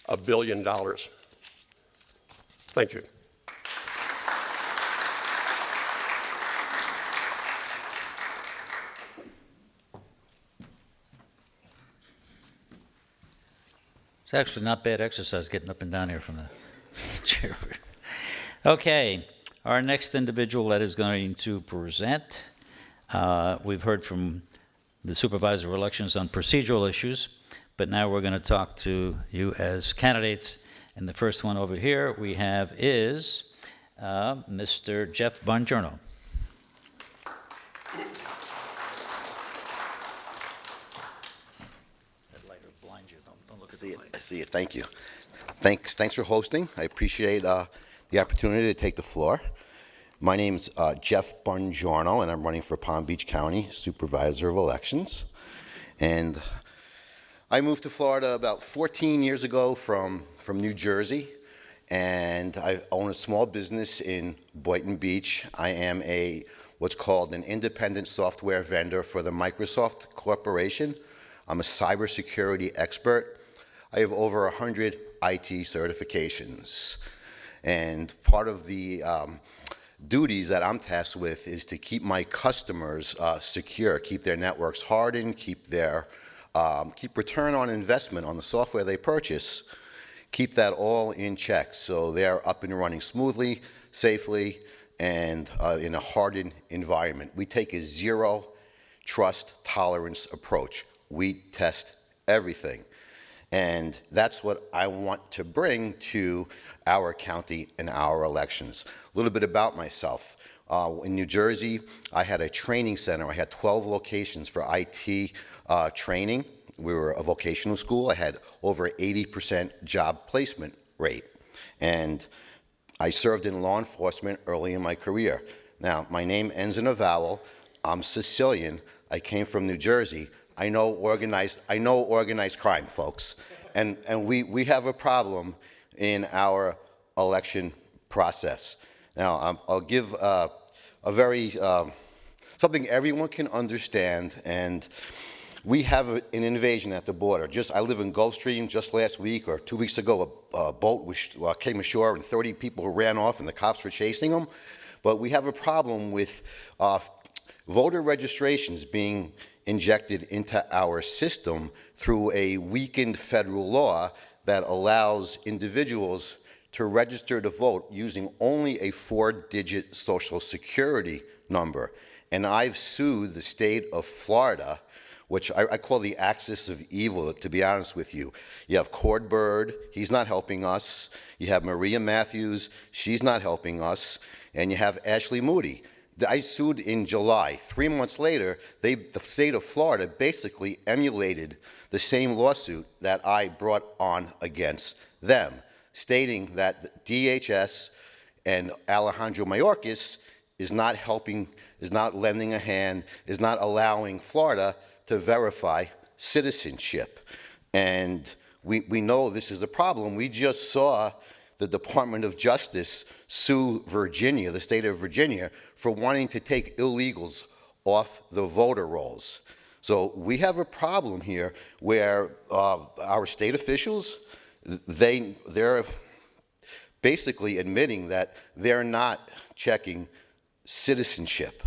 $1 billion. Thank you. It's actually not bad exercise getting up and down here from the chair. Okay, our next individual that is going to present, we've heard from the Supervisor of Elections on procedural issues, but now we're going to talk to you as candidates. And the first one over here we have is Mr. Jeff Bongiorno. I see it. Thank you. Thanks for hosting. I appreciate the opportunity to take the floor. My name's Jeff Bongiorno, and I'm running for Palm Beach County Supervisor of Elections. And I moved to Florida about 14 years ago from New Jersey, and I own a small business in Boynton Beach. I am what's called an independent software vendor for the Microsoft Corporation. I'm a cybersecurity expert. I have over 100 IT certifications, and part of the duties that I'm tasked with is to keep my customers secure, keep their networks hardened, keep return on investment on the software they purchase, keep that all in check so they're up and running smoothly, safely, and in a hardened environment. We take a zero trust tolerance approach. We test everything. And that's what I want to bring to our county and our elections. A little bit about myself. In New Jersey, I had a training center. I had 12 locations for IT training. We were a vocational school. I had over 80% job placement rate. And I served in law enforcement early in my career. Now, my name ends in a vowel. I'm Sicilian. I came from New Jersey. I know organized crime, folks. And we have a problem in our election process. Now, I'll give a very, something everyone can understand, and we have an invasion at the border. I live in Gulfstream. Just last week or 2 weeks ago, a boat came ashore and 30 people ran off and the cops were chasing them. But we have a problem with voter registrations being injected into our system through a weakened federal law that allows individuals to register to vote using only a 4-digit social security number. And I've sued the state of Florida which I call the axis of evil, to be honest with you. You have Cord Bird, he's not helping us. You have Maria Matthews, she's not helping us. And you have Ashley Moody. I sued in July. 3 months later, the state of Florida basically emulated the same lawsuit that I brought on against them, stating that DHS and Alejandro Mayorkas is not helping, is not lending a hand, is not allowing Florida to verify citizenship. And we know this is a problem. We just saw the Department of Justice sue Virginia, the state of Virginia, for wanting to take illegals off the voter rolls. So we have a problem here where our state officials, they're basically admitting that they're not checking citizenship.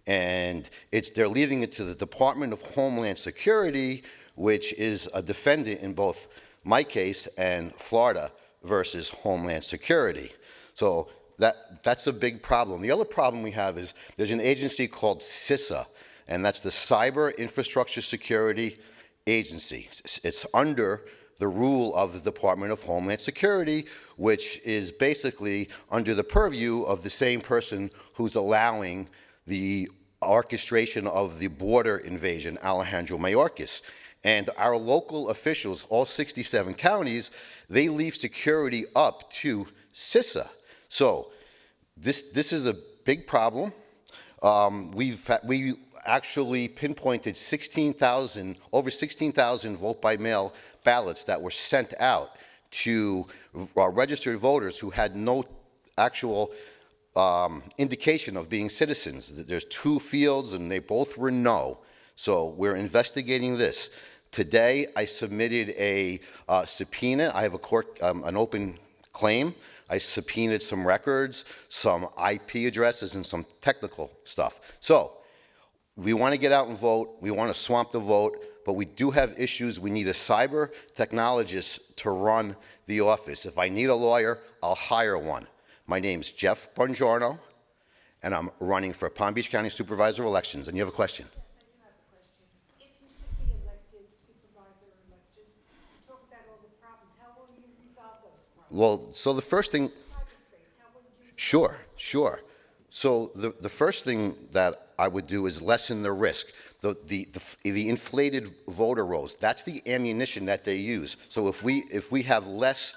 And they're leaving it to the Department of Homeland Security, which is a defendant in both my case and Florida versus Homeland Security. So that's a big problem. The other problem we have is there's an agency called CISA, and that's the Cyber Infrastructure Security Agency. It's under the rule of the Department of Homeland Security, which is basically under the purview of the same person who's allowing the orchestration of the border invasion, Alejandro Mayorkas. And our local officials, all 67 counties, they leave security up to CISA. So this is a big problem. We actually pinpointed over 16,000 vote-by-mail ballots that were sent out to registered voters who had no actual indication of being citizens. There's 2 fields, and they both were no. So we're investigating this. Today, I submitted a subpoena. I have an open claim. I subpoenaed some records, some IP addresses, and some technical stuff. So we want to get out and vote. We want to swamp the vote, but we do have issues. We need a cyber technologist to run the office. If I need a lawyer, I'll hire one. My name's Jeff Bongiorno, and I'm running for Palm Beach County Supervisor of Elections. And you have a question? Well, so the first thing, sure. So the first thing that I would do is lessen the risk. The inflated voter rolls, that's the ammunition that they use. So if we have less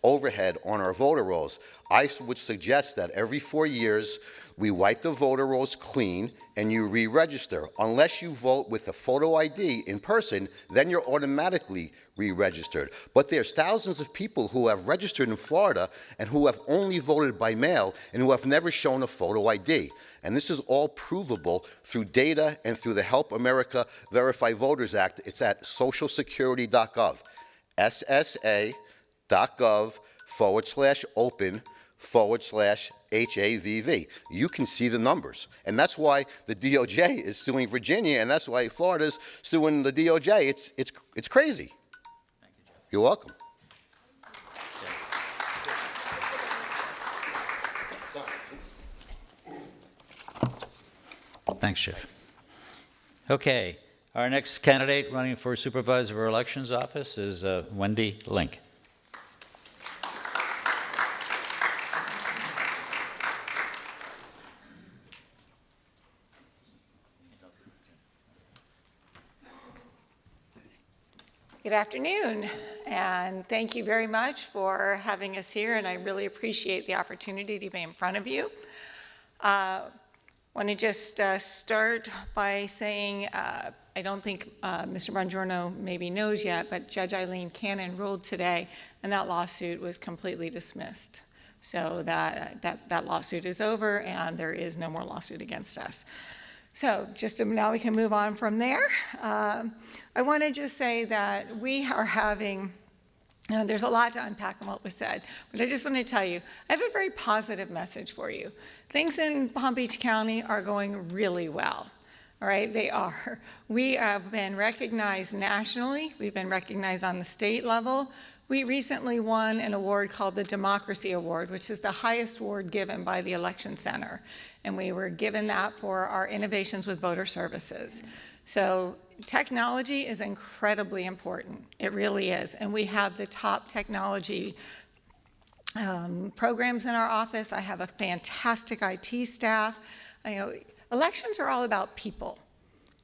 overhead on our voter rolls, I would suggest that every 4 years we wipe the voter rolls clean and you re-register. Unless you vote with a photo ID in person, then you're automatically re-registered. But there's thousands of people who have registered in Florida and who have only voted by mail and who have never shown a photo ID. And this is all provable through data and through the Help America Verify Voters Act. It's at socialsecurity.gov, ssa.gov/open/HAVV. You can see the numbers. And that's why the DOJ is suing Virginia, and that's why Florida's suing the DOJ. It's crazy. Thank you, Jeff. You're welcome. Thanks, Jeff. Okay, our next candidate running for Supervisor of Elections office is Wendy Link. Good afternoon, and thank you very much for having us here, and I really appreciate the opportunity to be in front of you. Want to just start by saying I don't think Mr. Bongiorno maybe knows yet, but Judge Eileen Cannon ruled today, and that lawsuit was completely dismissed. So that lawsuit is over, and there is no more lawsuit against us. So just now we can move on from there. I want to just say that we are having, there's a lot to unpack in what was said, but I just want to tell you, I have a very positive message for you. Things in Palm Beach County are going really well. All right, they are. We have been recognized nationally. We've been recognized on the state level. We recently won an award called the Democracy Award, which is the highest award given by the Election Center. And we were given that for our innovations with voter services. So technology is incredibly important. It really is. And we have the top technology programs in our office. I have a fantastic IT staff. Elections are all about people.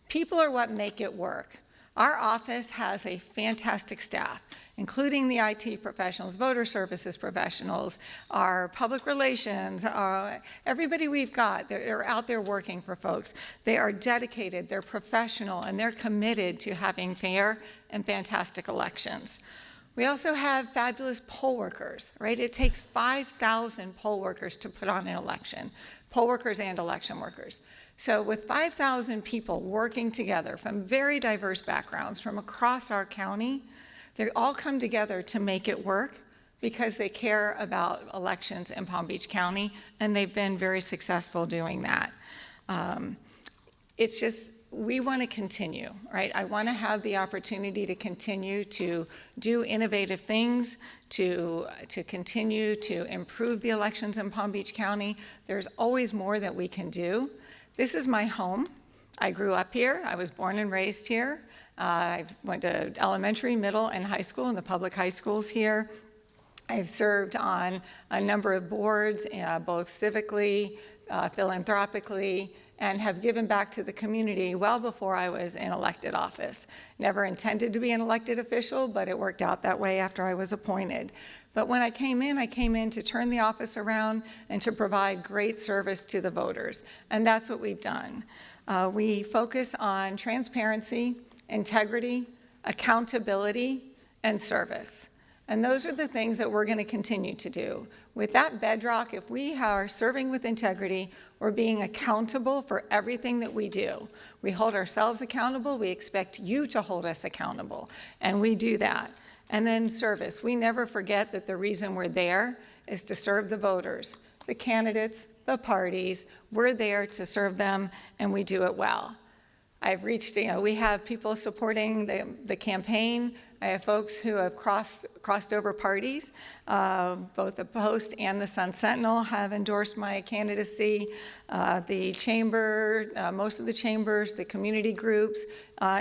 People are what make it work. Our office has a fantastic staff, including the IT professionals, voter services professionals, our public relations, everybody we've got, they're out there working for folks. They are dedicated, they're professional, and they're committed to having fair and fantastic elections. We also have fabulous poll workers, right? It takes 5,000 poll workers to put on an election, poll workers and election workers. So with 5,000 people working together from very diverse backgrounds from across our county, they all come together to make it work because they care about elections in Palm Beach County, and they've been very successful doing that. It's just, we want to continue, right? I want to have the opportunity to continue to do innovative things, to continue to improve the elections in Palm Beach County. There's always more that we can do. This is my home. I grew up here. I was born and raised here. I went to elementary, middle, and high school in the public high schools here. I've served on a number of boards, both civically, philanthropically, and have given back to the community well before I was in elected office. Never intended to be an elected official, but it worked out that way after I was appointed. But when I came in to turn the office around and to provide great service to the voters. And that's what we've done. We focus on transparency, integrity, accountability, and service. And those are the things that we're going to continue to do. With that bedrock, if we are serving with integrity, we're being accountable for everything that we do. We hold ourselves accountable. We expect you to hold us accountable. And we do that. And then service. We never forget that the reason we're there is to serve the voters, the candidates, the parties. We're there to serve them, and we do it well. I've reached, we have people supporting the campaign. I have folks who have crossed over parties. Both the Post and the Sun Sentinel have endorsed my candidacy. The chamber, most of the chambers, the community groups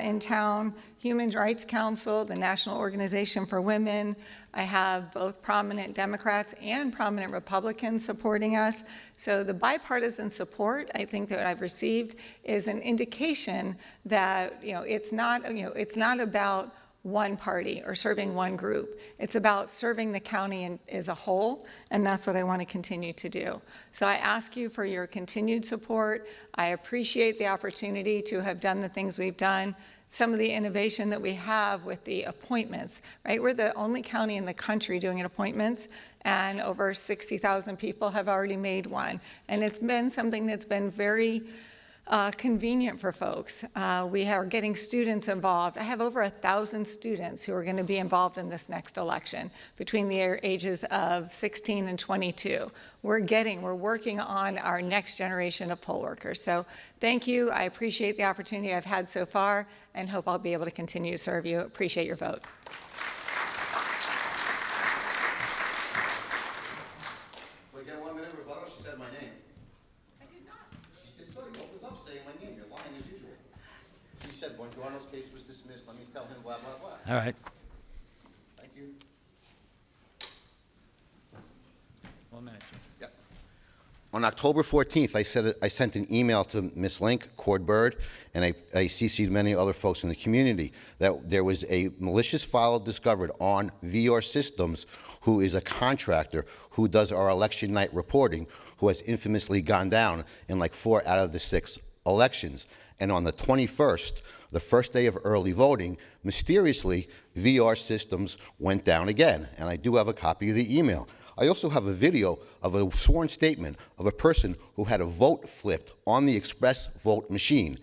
in town, Human Rights Council, the National Organization for Women. I have both prominent Democrats and prominent Republicans supporting us. So the bipartisan support, I think, that I've received is an indication that it's not about one party or serving one group. It's about serving the county as a whole, and that's what I want to continue to do. So I ask you for your continued support. I appreciate the opportunity to have done the things we've done. Some of the innovation that we have with the appointments, right? We're the only county in the country doing appointments, and over 60,000 people have already made one. And it's been something that's been very convenient for folks. We are getting students involved. I have over 1,000 students who are going to be involved in this next election between the ages of 16 and 22. We're working on our next generation of poll workers. So thank you. I appreciate the opportunity I've had so far and hope I'll be able to continue to serve you. Appreciate your vote. We get 1 minute rebuttal. She said my name. I did not. She did so. You opened up saying my name. You're lying as usual. She said Buongiorno's case was dismissed. Let me tell him blah, blah, blah. All right. Thank you. 1 minute. Yep. On October 14th, I sent an email to Ms. Link, Cord Bird, and I CC'd many other folks in the community that there was a malicious file discovered on VR Systems, who is a contractor who does our election night reporting, who has infamously gone down in like 4 out of the 6 elections. And on the 21st, the first day of early voting, mysteriously, VR Systems went down again. And I do have a copy of the email. I also have a video of a sworn statement of a person who had a vote flipped on the express vote machine.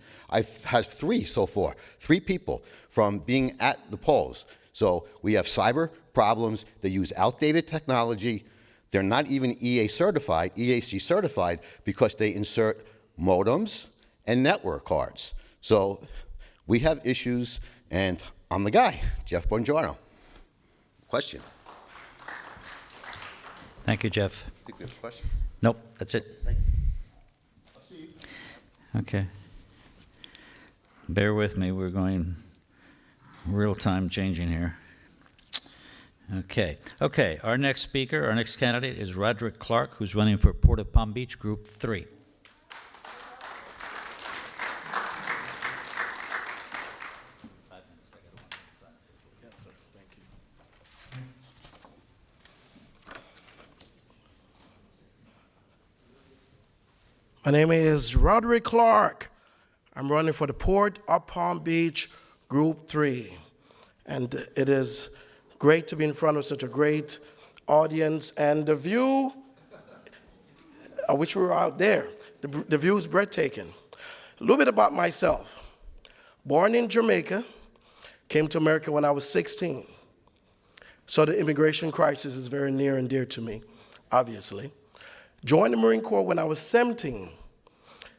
Has 3 so far, 3 people from being at the polls. So we have cyber problems. They use outdated technology. They're not even EAC certified, because they insert modems and network cards. So we have issues, and I'm the guy, Jeff Buongiorno. Question? Thank you, Jeff. I think we have a question. Nope, that's it. Thank you. I'll see you. Okay. Bear with me, we're going real-time changing here. Okay, our next speaker, our next candidate is Roderick Clark, who's running for Port of Palm Beach, Group 3. My name is Roderick Clark. I'm running for the Port of Palm Beach, Group 3. And it is great to be in front of such a great audience. And the view, I wish we were out there. The view is breathtaking. A little bit about myself. Born in Jamaica, came to America when I was 16. So the immigration crisis is very near and dear to me, obviously. Joined the Marine Corps when I was 17.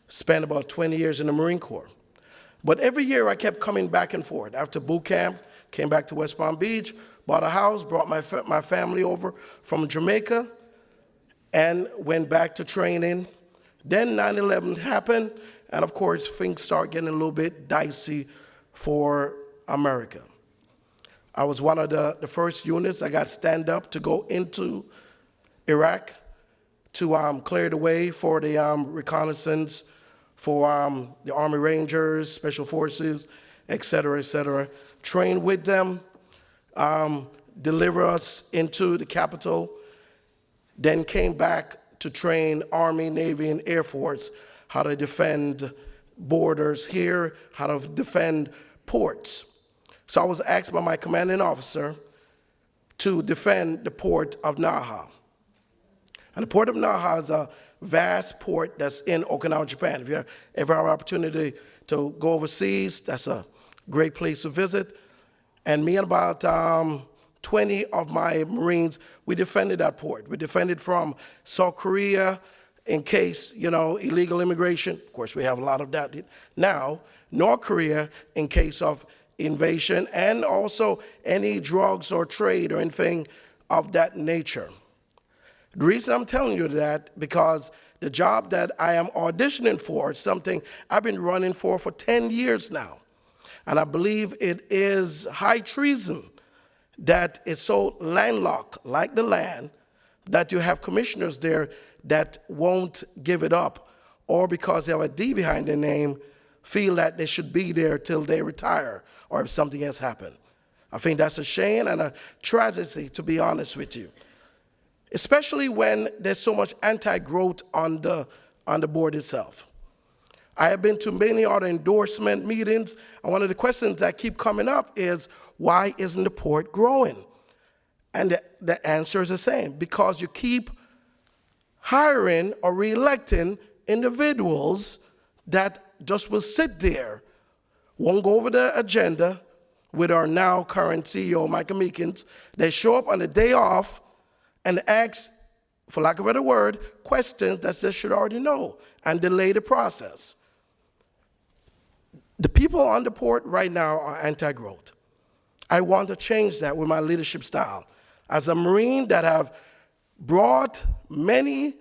Spent about 20 years in the Marine Corps. But every year I kept coming back and forth. After boot camp, came back to West Palm Beach, bought a house, brought my family over from Jamaica, and went back to training. Then 9/11 happened, and of course things start getting a little bit dicey for America. I was one of the first units that got stand up to go into Iraq to clear the way for the reconnaissance, for the Army Rangers, Special Forces, et cetera, train with them, deliver us into the capital, then came back to train Army, Navy, and Air Force how to defend borders here, how to defend ports. So I was asked by my commanding officer to defend the port of Naha. And the port of Naha is a vast port that's in Okinawa, Japan. If you ever have an opportunity to go overseas, that's a great place to visit. And me and about 20 of my Marines, we defended that port. We defended from South Korea in case, illegal immigration. Of course, we have a lot of that now. North Korea in case of invasion, and also any drugs or trade or anything of that nature. The reason I'm telling you that, because the job that I am auditioning for is something I've been running for 10 years now. And I believe it is high treason that is so landlocked, like the land, that you have commissioners there that won't give it up, or because they have a D behind their name, feel that they should be there till they retire, or if something has happened. I think that's a shame and a tragedy, to be honest with you. Especially when there's so much anti-growth on the board itself. I have been to many other endorsement meetings, and one of the questions that keep coming up is, why isn't the port growing? And the answer is the same, because you keep hiring or re-electing individuals that just will sit there, won't go over the agenda with our now current CEO, Michael Meekins. They show up on the day off and ask, for lack of a better word, questions that they should already know and delay the process. The people on the port right now are anti-growth. I want to change that with my leadership style. As a Marine that have brought many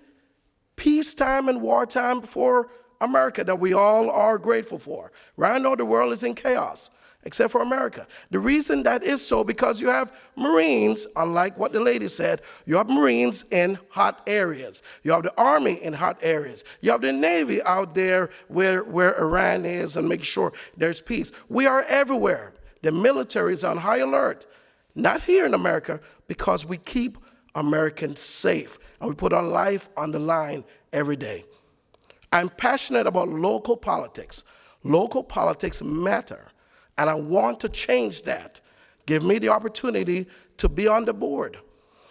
peacetime and wartime for America that we all are grateful for. Right now the world is in chaos, except for America. The reason that is so, because you have Marines, unlike what the lady said, you have Marines in hot areas. You have the Army in hot areas. You have the Navy out there where Iran is and make sure there's peace. We are everywhere. The military is on high alert, not here in America, because we keep Americans safe and we put our life on the line every day. I'm passionate about local politics. Local politics matter. And I want to change that. Give me the opportunity to be on the board.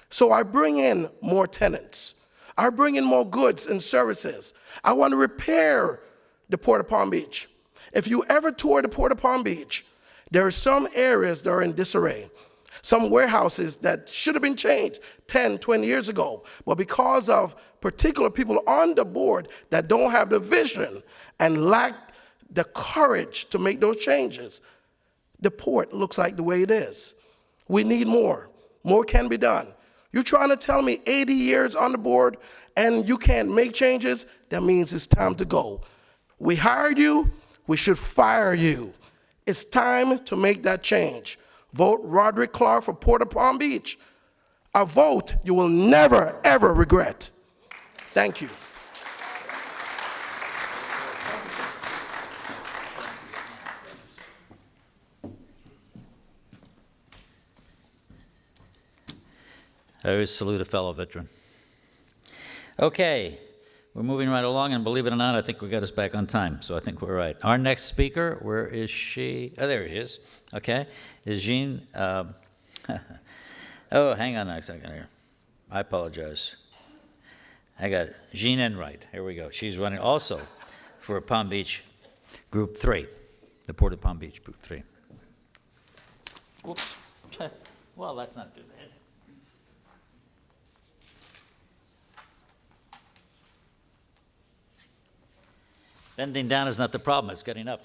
So I bring in more tenants. I bring in more goods and services. I want to repair the Port of Palm Beach. If you ever tour the Port of Palm Beach, there are some areas that are in disarray. Some warehouses that should have been changed 10, 20 years ago. But because of particular people on the board that don't have the vision and lack the courage to make those changes, the port looks like the way it is. We need more. More can be done. You're trying to tell me 80 years on the board and you can't make changes? That means it's time to go. We hired you. we should fire you. It's time to make that change. Vote Roderick Clark for Port of Palm Beach. A vote you will never, ever regret. Thank you. I always salute a fellow veteran. Okay, we're moving right along, and believe it or not, I think we got us back on time, so I think we're right. Our next speaker, where is she? Oh, there she is. Okay, is Jean, oh, hang on a second here. I apologize. I got Jean Enright. Here we go. She's running also for Palm Beach Group 3, the Port of Palm Beach Group 3. Whoops. Well, that's not too bad. Bending down is not the problem, it's getting up.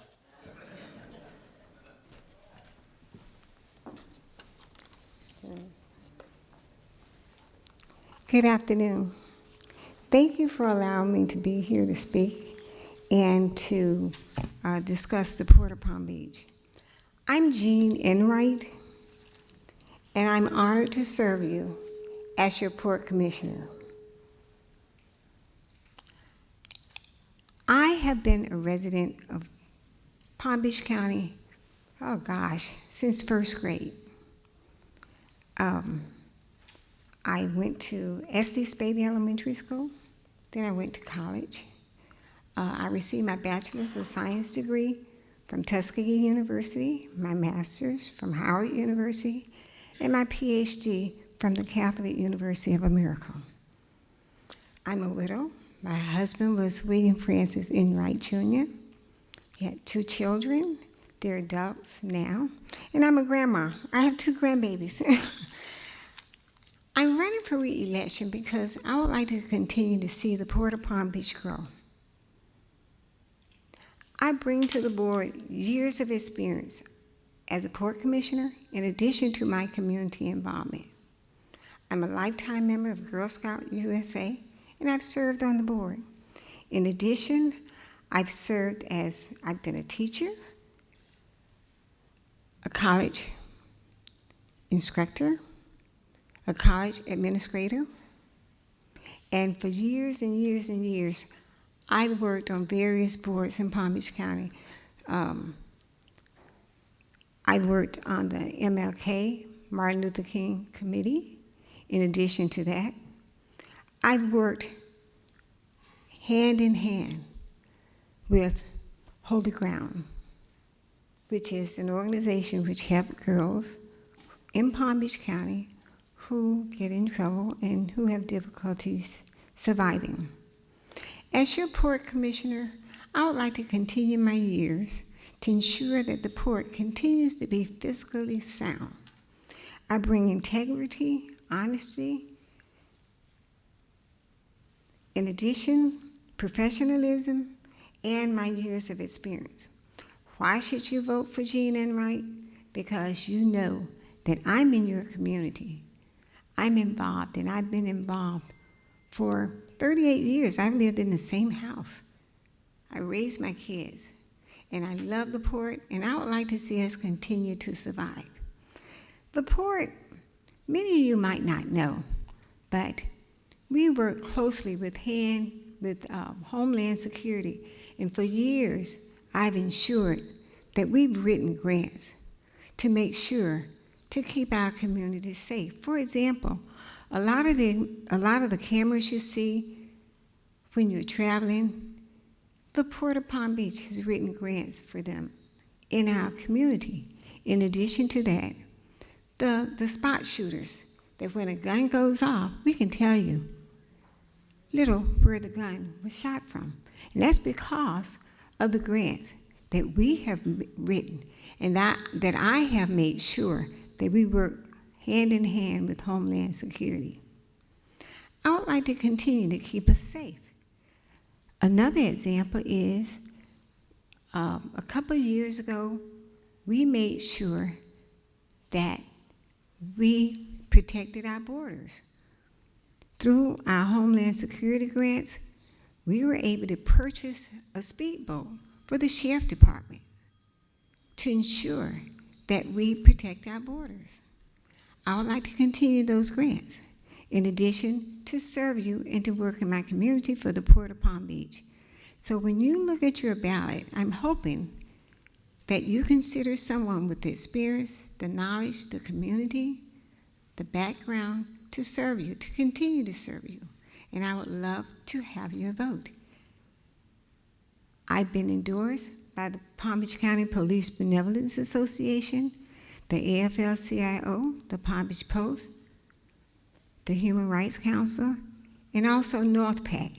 Good afternoon. Thank you for allowing me to be here to speak and to discuss the Port of Palm Beach. I'm Jean Enright, and I'm honored to serve you as your Port Commissioner. I have been a resident of Palm Beach County, oh gosh, since first grade. I went to SD Spady Elementary School, then I went to college. I received my Bachelor's of Science degree from Tuskegee University, my Master's from Howard University, and my PhD from the Catholic University of America. I'm a widow. My husband was William Francis Enright Jr. He had 2 children. They're adults now. And I'm a grandma. I have 2 grandbabies. I'm running for re-election because I would like to continue to see the Port of Palm Beach grow. I bring to the board years of experience as a Port Commissioner in addition to my community involvement. I'm a lifetime member of Girl Scout USA, and I've served on the board. In addition, I've been a teacher, a college instructor, a college administrator, and for years and years and years, I worked on various boards in Palm Beach County. I worked on the MLK, Martin Luther King Committee. In addition to that, I've worked hand in hand with Holy Ground, which is an organization which helps girls in Palm Beach County who get in trouble and who have difficulties surviving. As your Port Commissioner, I would like to continue my years to ensure that the port continues to be fiscally sound. I bring integrity, honesty, in addition, professionalism, and my years of experience. Why should you vote for Jean Enright? Because you know that I'm in your community. I'm involved, and I've been involved for 38 years. I've lived in the same house. I raised my kids, and I love the port, and I would like to see us continue to survive. The port, many of you might not know, but we work closely with Homeland Security, and for years, I've ensured that we've written grants to make sure to keep our communities safe. For example, a lot of the cameras you see when you're traveling, the Port of Palm Beach has written grants for them in our community. In addition to that, the spot shooters, that when a gun goes off, we can tell you little where the gun was shot from. And that's because of the grants that we have written and that I have made sure that we work hand in hand with Homeland Security. I would like to continue to keep us safe. Another example is a couple of years ago, we made sure that we protected our borders. Through our Homeland Security grants, we were able to purchase a speedboat for the Sheriff Department to ensure that we protect our borders. I would like to continue those grants, in addition to serve you and to work in my community for the Port of Palm Beach. So when you look at your ballot, I'm hoping that you consider someone with the experience, the knowledge, the community, the background to serve you, to continue to serve you. And I would love to have your vote. I've been endorsed by the Palm Beach County Police Benevolence Association, the AFL-CIO, the Palm Beach Post, the Human Rights Council, and also NorthPAC.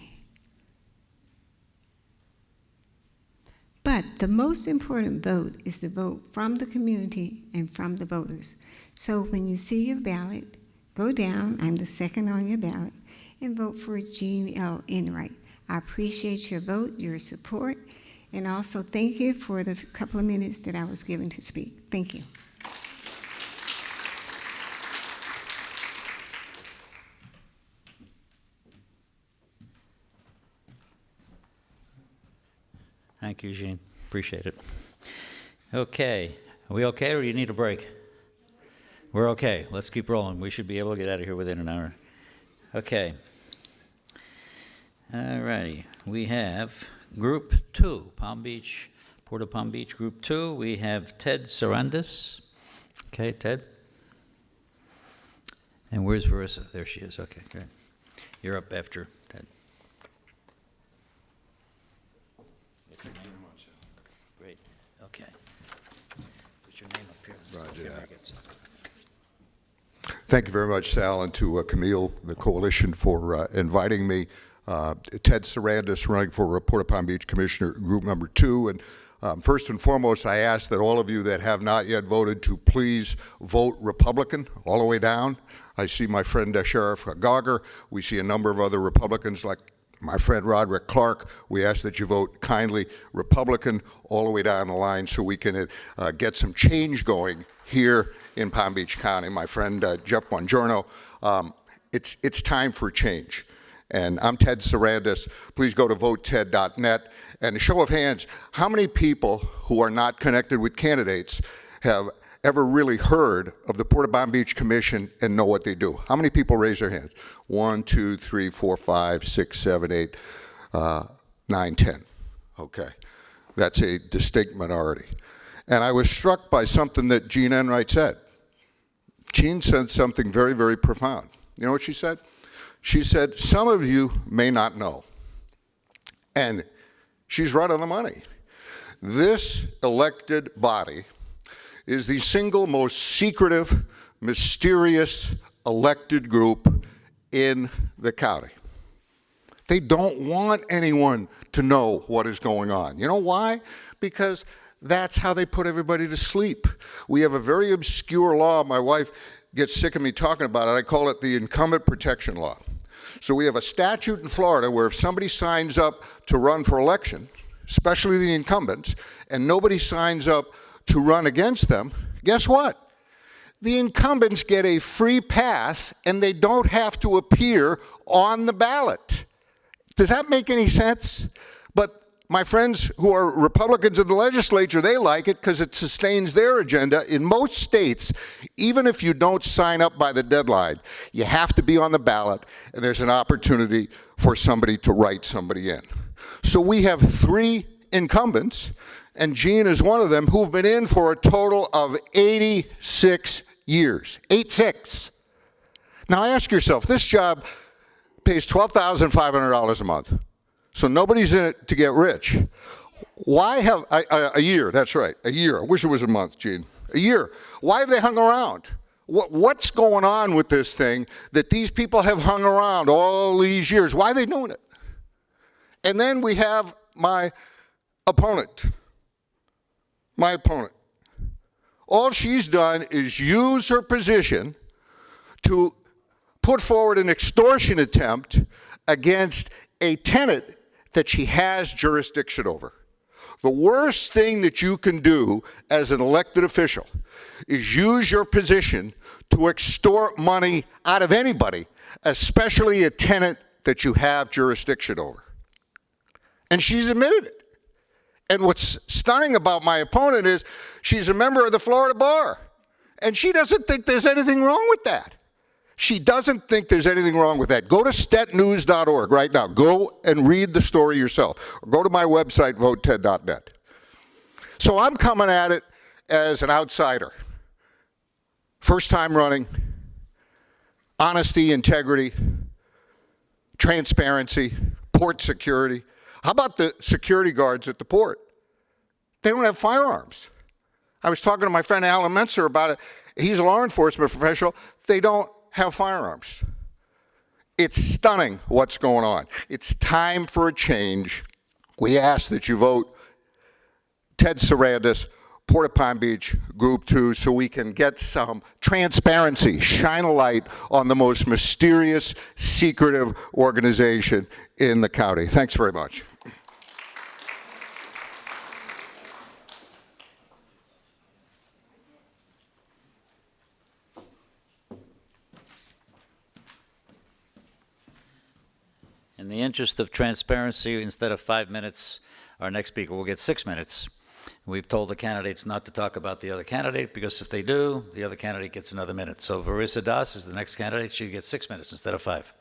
But the most important vote is the vote from the community and from the voters. So when you see your ballot, go down, I'm the second on your ballot, and vote for Jean L. Enright. I appreciate your vote, your support, and also thank you for the couple of minutes that I was given to speak. Thank you. Thank you, Jean. Appreciate it. Okay. Are we okay, or do you need a break? We're okay. Let's keep rolling. We should be able to get out of here within an hour. Okay. All righty. We have Group 2, Palm Beach, Port of Palm Beach, Group 2. We have Ted Sarandis. Okay, Ted. And where's Verissa? There she is. Okay, good. You're up after Ted. Great. Okay. Put your name up here. Roger that. Thank you very much, Sal, and to Camille, the coalition, for inviting me. Ted Sarandis, running for Port of Palm Beach Commissioner, Group Number 2. And first and foremost, I ask that all of you that have not yet voted to please vote Republican all the way down. I see my friend Sheriff Gauger. We see a number of other Republicans like my friend Roderick Clark. We ask that you vote kindly Republican all the way down the line so we can get some change going here in Palm Beach County. My friend Jeff Bongiorno, it's time for change. And I'm Ted Sarandis. Please go to voteted.net. And a show of hands, how many people who are not connected with candidates have ever really heard of the Port of Palm Beach Commission and know what they do? How many people raise their hands? 1, 2, 3, 4, 5, 6, 7, 8, 9, 10. Okay. That's a distinct minority. And I was struck by something that Jean Enright said. Jean said something very, very profound. You know what she said? She said, some of you may not know. And she's right on the money. This elected body is the single most secretive, mysterious elected group in the county. They don't want anyone to know what is going on. You know why? Because that's how they put everybody to sleep. We have a very obscure law. My wife gets sick of me talking about it. I call it the incumbent protection law. So we have a statute in Florida where if somebody signs up to run for election, especially the incumbents, and nobody signs up to run against them, guess what? The incumbents get a free pass and they don't have to appear on the ballot. Does that make any sense? But my friends who are Republicans in the legislature, they like it because it sustains their agenda. In most states, even if you don't sign up by the deadline, you have to be on the ballot, and there's an opportunity for somebody to write somebody in. So we have 3 incumbents, and Jean is one of them, who've been in for a total of 86 years. 86. Now ask yourself, this job pays $12,500 a month. So nobody's in it to get rich. Why have, a year, that's right, a year. I wish it was a month, Gene. A year. Why have they hung around? What's going on with this thing that these people have hung around all these years? Why are they doing it? And then we have my opponent. My opponent. All she's done is use her position to put forward an extortion attempt against a tenant that she has jurisdiction over. The worst thing that you can do as an elected official is use your position to extort money out of anybody, especially a tenant that you have jurisdiction over. And she's admitted it. And what's stunning about my opponent is she's a member of the Florida Bar, and she doesn't think there's anything wrong with that. She doesn't think there's anything wrong with that. Go to stetnews.org right now. Go and read the story yourself. Or go to my website, voteted.net. So I'm coming at it as an outsider. First time running, honesty, integrity, transparency, port security. How about the security guards at the port? They don't have firearms. I was talking to my friend Alan Mentzer about it. He's a law enforcement professional. They don't have firearms. It's stunning what's going on. It's time for a change. We ask that you vote Ted Sarandis, Port of Palm Beach, Group 2, so we can get some transparency, shine a light on the most mysterious, secretive organization in the county. Thanks very much. In the interest of transparency, instead of 5 minutes, our next speaker will get 6 minutes. We've told the candidates not to talk about the other candidate, because if they do, the other candidate gets another minute. So Varisa Das is the next candidate. She gets 6 minutes instead of 5.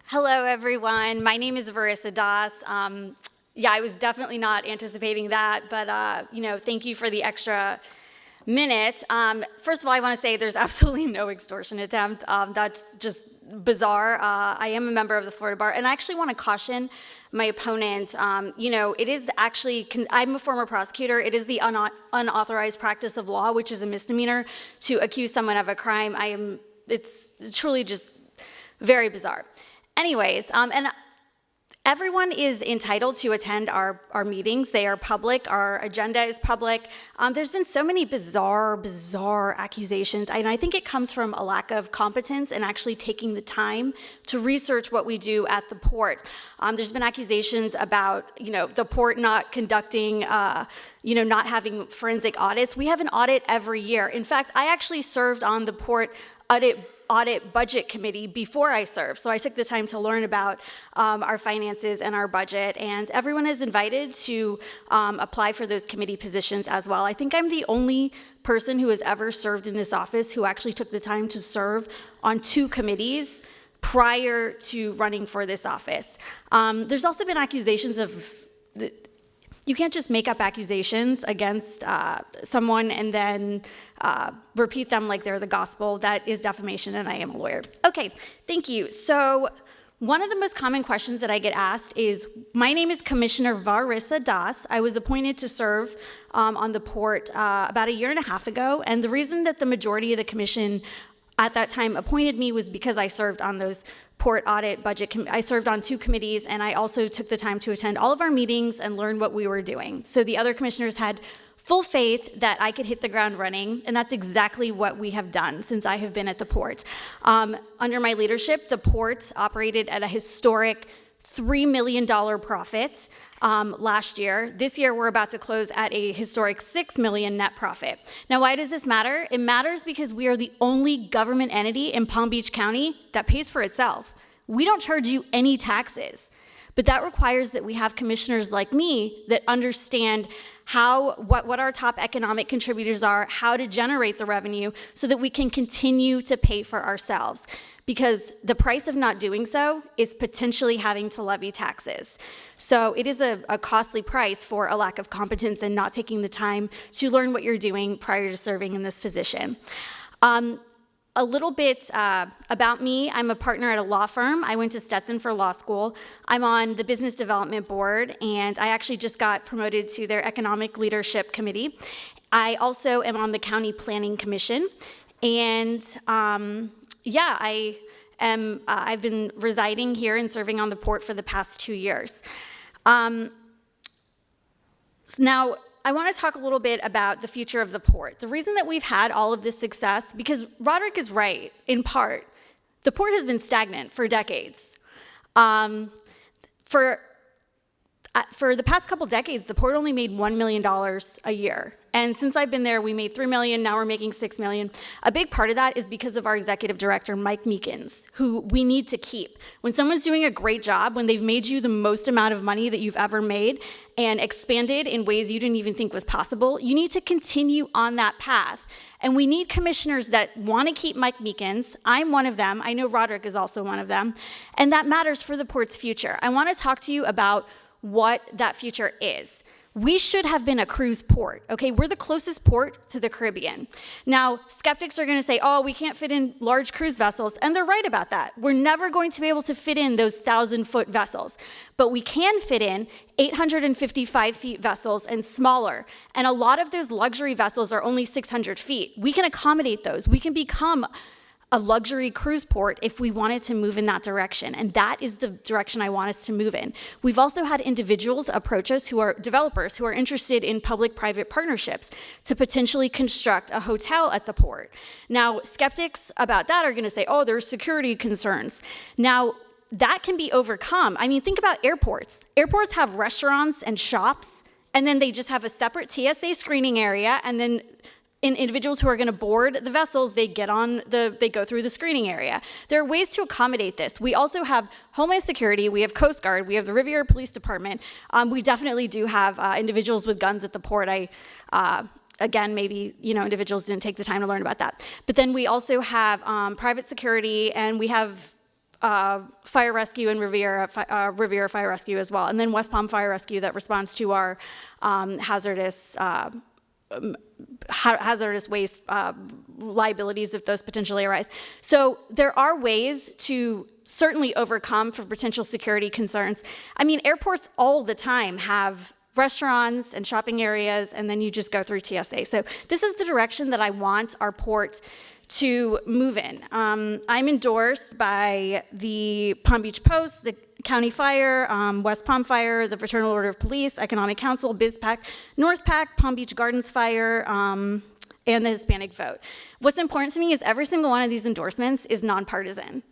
Hello, everyone. My name is Varisa Das. Yeah, I was definitely not anticipating that, but thank you for the extra minutes. First of all, I want to say there's absolutely no extortion attempt. That's just bizarre. I am a member of the Florida Bar, and I actually want to caution my opponent. It is actually, I'm a former prosecutor. It is the unauthorized practice of law, which is a misdemeanor, to accuse someone of a crime. It's truly just very bizarre. Anyways, and everyone is entitled to attend our meetings. They are public. Our agenda is public. There's been so many bizarre accusations, and I think it comes from a lack of competence and actually taking the time to research what we do at the port. There's been accusations about, the port not conducting, not having forensic audits. We have an audit every year. In fact, I actually served on the port audit budget committee before I served. So I took the time to learn about our finances and our budget, and everyone is invited to apply for those committee positions as well. I think I'm the only person who has ever served in this office who actually took the time to serve on 2 committees prior to running for this office. There's also been accusations of, you can't just make up accusations against someone and then repeat them like they're the gospel. That is defamation, and I am a lawyer. Okay, thank you. So one of the most common questions that I get asked is, my name is Commissioner Varisa Das. I was appointed to serve on the port about 1.5 years ago, and the reason that the majority of the commission at that time appointed me was because I served on those port audit budget. I served on 2 committees, and I also took the time to attend all of our meetings and learn what we were doing. So the other commissioners had full faith that I could hit the ground running, and that's exactly what we have done since I have been at the port. Under my leadership, the port operated at a historic $3 million profit last year. This year, we're about to close at a historic $6 million net profit. Now, why does this matter? It matters because we are the only government entity in Palm Beach County that pays for itself. We don't charge you any taxes, but that requires that we have commissioners like me that understand what our top economic contributors are, how to generate the revenue so that we can continue to pay for ourselves. Because the price of not doing so is potentially having to levy taxes. So it is a costly price for a lack of competence and not taking the time to learn what you're doing prior to serving in this position. A little bit about me. I'm a partner at a law firm. I went to Stetson for law school. I'm on the business development board, and I actually just got promoted to their economic leadership committee. I also am on the county planning commission, and I've been residing here and serving on the port for the past 2 years. Now, I want to talk a little bit about the future of the port. The reason that we've had all of this success, because Roderick is right, in part, the port has been stagnant for decades. For for the past couple decades, the port only made $1 million a year. And since I've been there, we made $3 million, now we're making $6 million. A big part of that is because of our executive director, Mike Meekins, who we need to keep. When someone's doing a great job, when they've made you the most amount of money that you've ever made and expanded in ways you didn't even think was possible, you need to continue on that path. And we need commissioners that want to keep Mike Meekins. I'm one of them. I know Roderick is also one of them. And that matters for the port's future. I want to talk to you about what that future is. We should have been a cruise port, okay? We're the closest port to the Caribbean. Now, skeptics are gonna say, oh, we can't fit in large cruise vessels, and they're right about that. We're never going to be able to fit in those 1,000-foot vessels, but we can fit in 855 feet vessels and smaller, and a lot of those luxury vessels are only 600 feet. We can accommodate those. We can become a luxury cruise port if we wanted to move in that direction. And that is the direction I want us to move in. We've also had individuals approach us who are developers who are interested in public-private partnerships to potentially construct a hotel at the port. Now, skeptics about that are gonna say, oh, there's security concerns. Now, that can be overcome. I mean, think about airports. Airports have restaurants and shops, and then they just have a separate TSA screening area, and then individuals who are going to board the vessels, they go through the screening area. There are ways to accommodate this. We also have Homeland Security, we have Coast Guard, we have the Riviera Police Department. We definitely do have individuals with guns at the port. Again, maybe individuals didn't take the time to learn about that. But then we also have private security, and we have fire rescue and Riviera Fire Rescue as well, and then West Palm Fire Rescue that responds to our hazardous waste liabilities if those potentially arise. So there are ways to certainly overcome for potential security concerns. I mean, airports all the time have restaurants and shopping areas, and then you just go through TSA. So this is the direction that I want our port to move in. I'm endorsed by the Palm Beach Post, the County Fire, West Palm Fire, the Fraternal Order of Police, Economic Council, BizPAC, NorthPAC, Palm Beach Gardens Fire, and the Hispanic Vote. What's important to me is every single one of these endorsements is nonpartisan.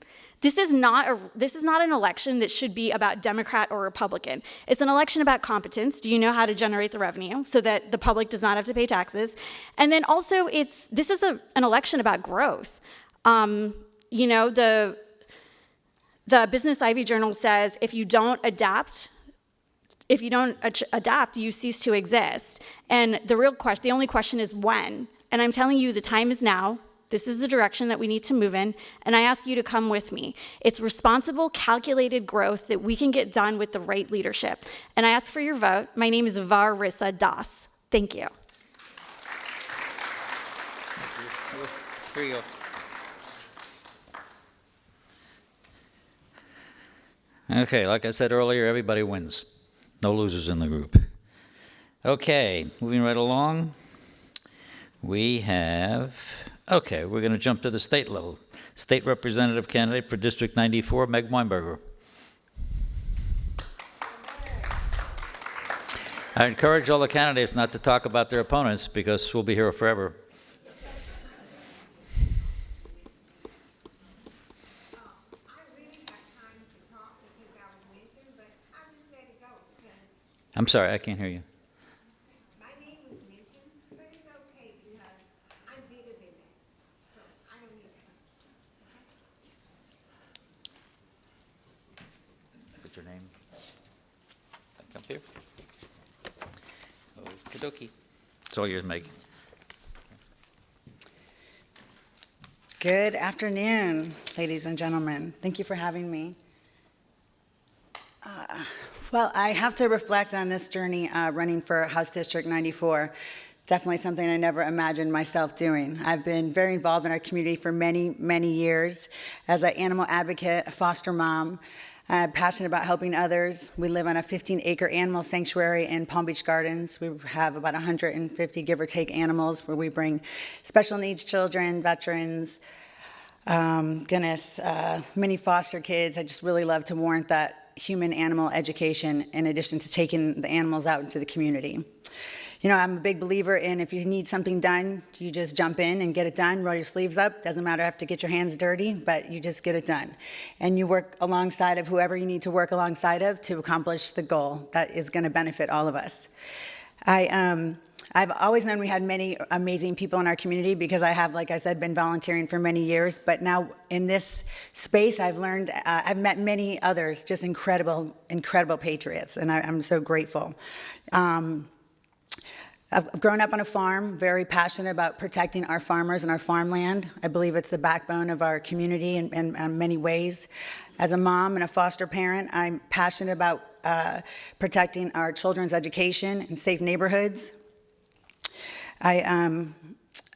This is not an election that should be about Democrat or Republican. It's an election about competence. Do you know how to generate the revenue so that the public does not have to pay taxes? And then also, this is an election about growth. The Business Ivy Journal says if you don't adapt, you cease to exist. And the only question is when. And I'm telling you, the time is now. This is the direction that we need to move in, and I ask you to come with me. It's responsible, calculated growth that we can get done with the right leadership. And I ask for your vote. My name is Varissa Das. Thank you. Here you go. Okay, like I said earlier, everybody wins. No losers in the group. Okay, moving right along. We're going to jump to the state level. State Representative candidate for District 94, Meg Weinberger. I encourage all the candidates not to talk about their opponents because we'll be here forever. I'm sorry, I can't hear you. My name was mentioned, but it's okay because I'm bigger than that. So I don't need to. Put your name. Come here. Okie dokie. It's all yours, Meg. Good afternoon, ladies and gentlemen. Thank you for having me. Well, I have to reflect on this journey running for House District 94. Definitely something I never imagined myself doing. I've been very involved in our community for many, many years as an animal advocate, a foster mom. I'm passionate about helping others. We live on a 15-acre animal sanctuary in Palm Beach Gardens. We have about 150, give or take, animals where we bring special needs children, veterans, many foster kids. I just really love to warrant that human-animal education in addition to taking the animals out into the community. You know, I'm a big believer in if you need something done, you just jump in and get it done, roll your sleeves up. Doesn't matter, have to get your hands dirty, but you just get it done. And you work alongside of whoever you need to work alongside of to accomplish the goal that is going to benefit all of us. I've always known we had many amazing people in our community because I have, like I said, been volunteering for many years. But now in this space, I've learned, I've met many others, just incredible, incredible patriots, and I'm so grateful. I've grown up on a farm, very passionate about protecting our farmers and our farmland. I believe it's the backbone of our community in many ways. As a mom and a foster parent, I'm passionate about protecting our children's education and safe neighborhoods.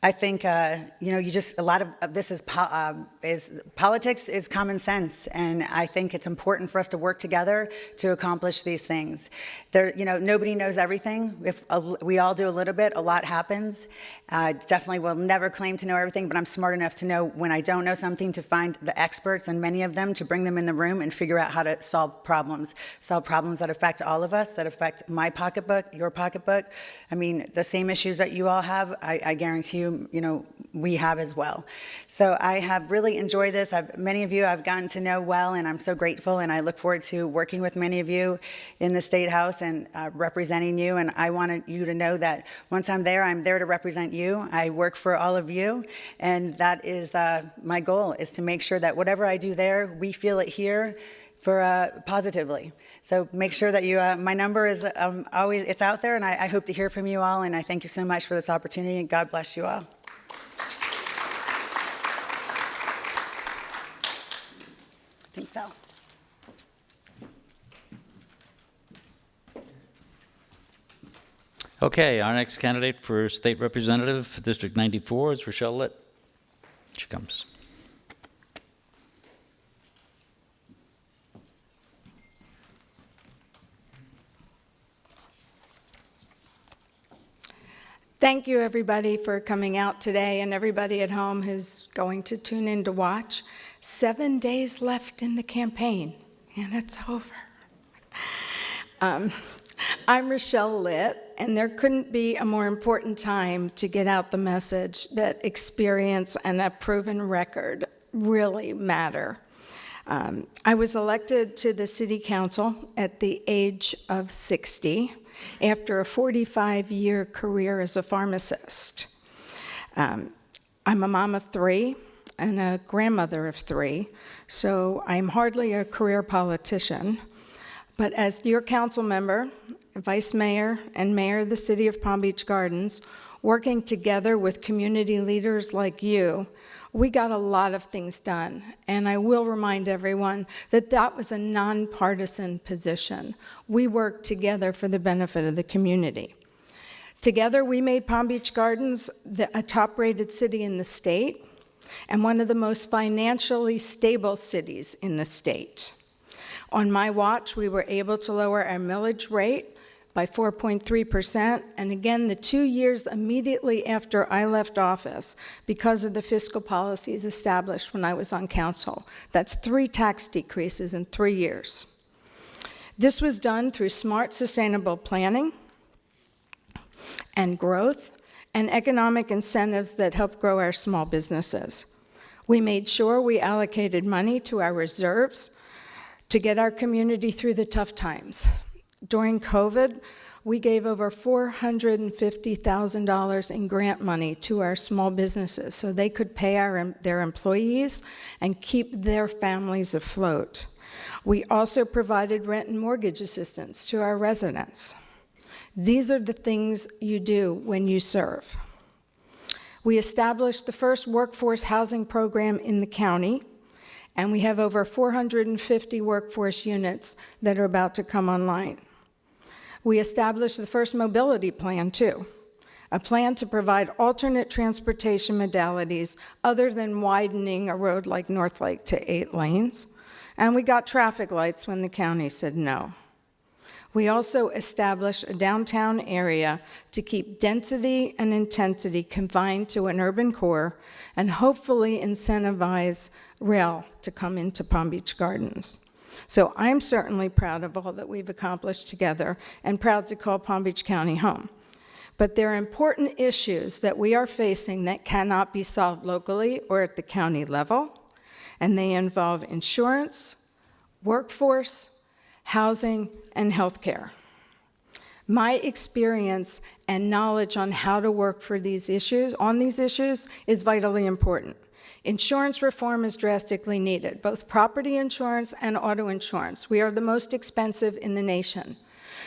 I think, you know, you just, a lot of this is politics is common sense, and I think it's important for us to work together to accomplish these things. There, you know, nobody knows everything. If we all do a little bit, a lot happens. Definitely will never claim to know everything, but I'm smart enough to know when I don't know something to find the experts, and many of them, to bring them in the room and figure out how to solve problems that affect all of us, that affect my pocketbook, your pocketbook. I mean, the same issues that you all have, I guarantee you, you know, we have as well. So I have really enjoyed this. Many of you I've gotten to know well, and I'm so grateful, and I look forward to working with many of you in the State House and representing you. And I wanted you to know that once I'm there to represent you. I work for all of you, and that is my goal, is to make sure that whatever I do there, we feel it here for positively. So make sure that you, my number is always, it's out there, and I hope to hear from you all, and I thank you so much for this opportunity, and God bless you all. I think so. Okay, our next candidate for State Representative, District 94, is Rochelle Litt. She comes. Thank you, everybody, for coming out today, and everybody at home who's going to tune in to watch. 7 days left in the campaign, and it's over. I'm Rochelle Litt, and there couldn't be a more important time to get out the message that experience and a proven record really matter. I was elected to the City Council at the age of 60 after a 45-year career as a pharmacist. I'm a mom of 3 and a grandmother of 3, so I'm hardly a career politician. But as your council member, vice mayor, and mayor of the city of Palm Beach Gardens, working together with community leaders like you, we got a lot of things done. And I will remind everyone that that was a nonpartisan position. We worked together for the benefit of the community. Together, we made Palm Beach Gardens a top-rated city in the state and one of the most financially stable cities in the state. On my watch, we were able to lower our millage rate by 4.3%, and again, the 2 years immediately after I left office because of the fiscal policies established when I was on council. That's 3 tax decreases in 3 years. This was done through smart, sustainable planning and growth and economic incentives that help grow our small businesses. We made sure we allocated money to our reserves to get our community through the tough times. During COVID, we gave over $450,000 in grant money to our small businesses so they could pay their employees and keep their families afloat. We also provided rent and mortgage assistance to our residents. These are the things you do when you serve. We established the first workforce housing program in the county, and we have over 450 workforce units that are about to come online. We established the first mobility plan, too, a plan to provide alternate transportation modalities other than widening a road like North Lake to 8 lanes, and we got traffic lights when the county said no. We also established a downtown area to keep density and intensity confined to an urban core and hopefully incentivize rail to come into Palm Beach Gardens. So I'm certainly proud of all that we've accomplished together and proud to call Palm Beach County home. But there are important issues that we are facing that cannot be solved locally or at the county level, and they involve insurance, workforce, housing, and healthcare. My experience and knowledge on how to work for these issues, is vitally important. Insurance reform is drastically needed, both property insurance and auto insurance. We are the most expensive in the nation.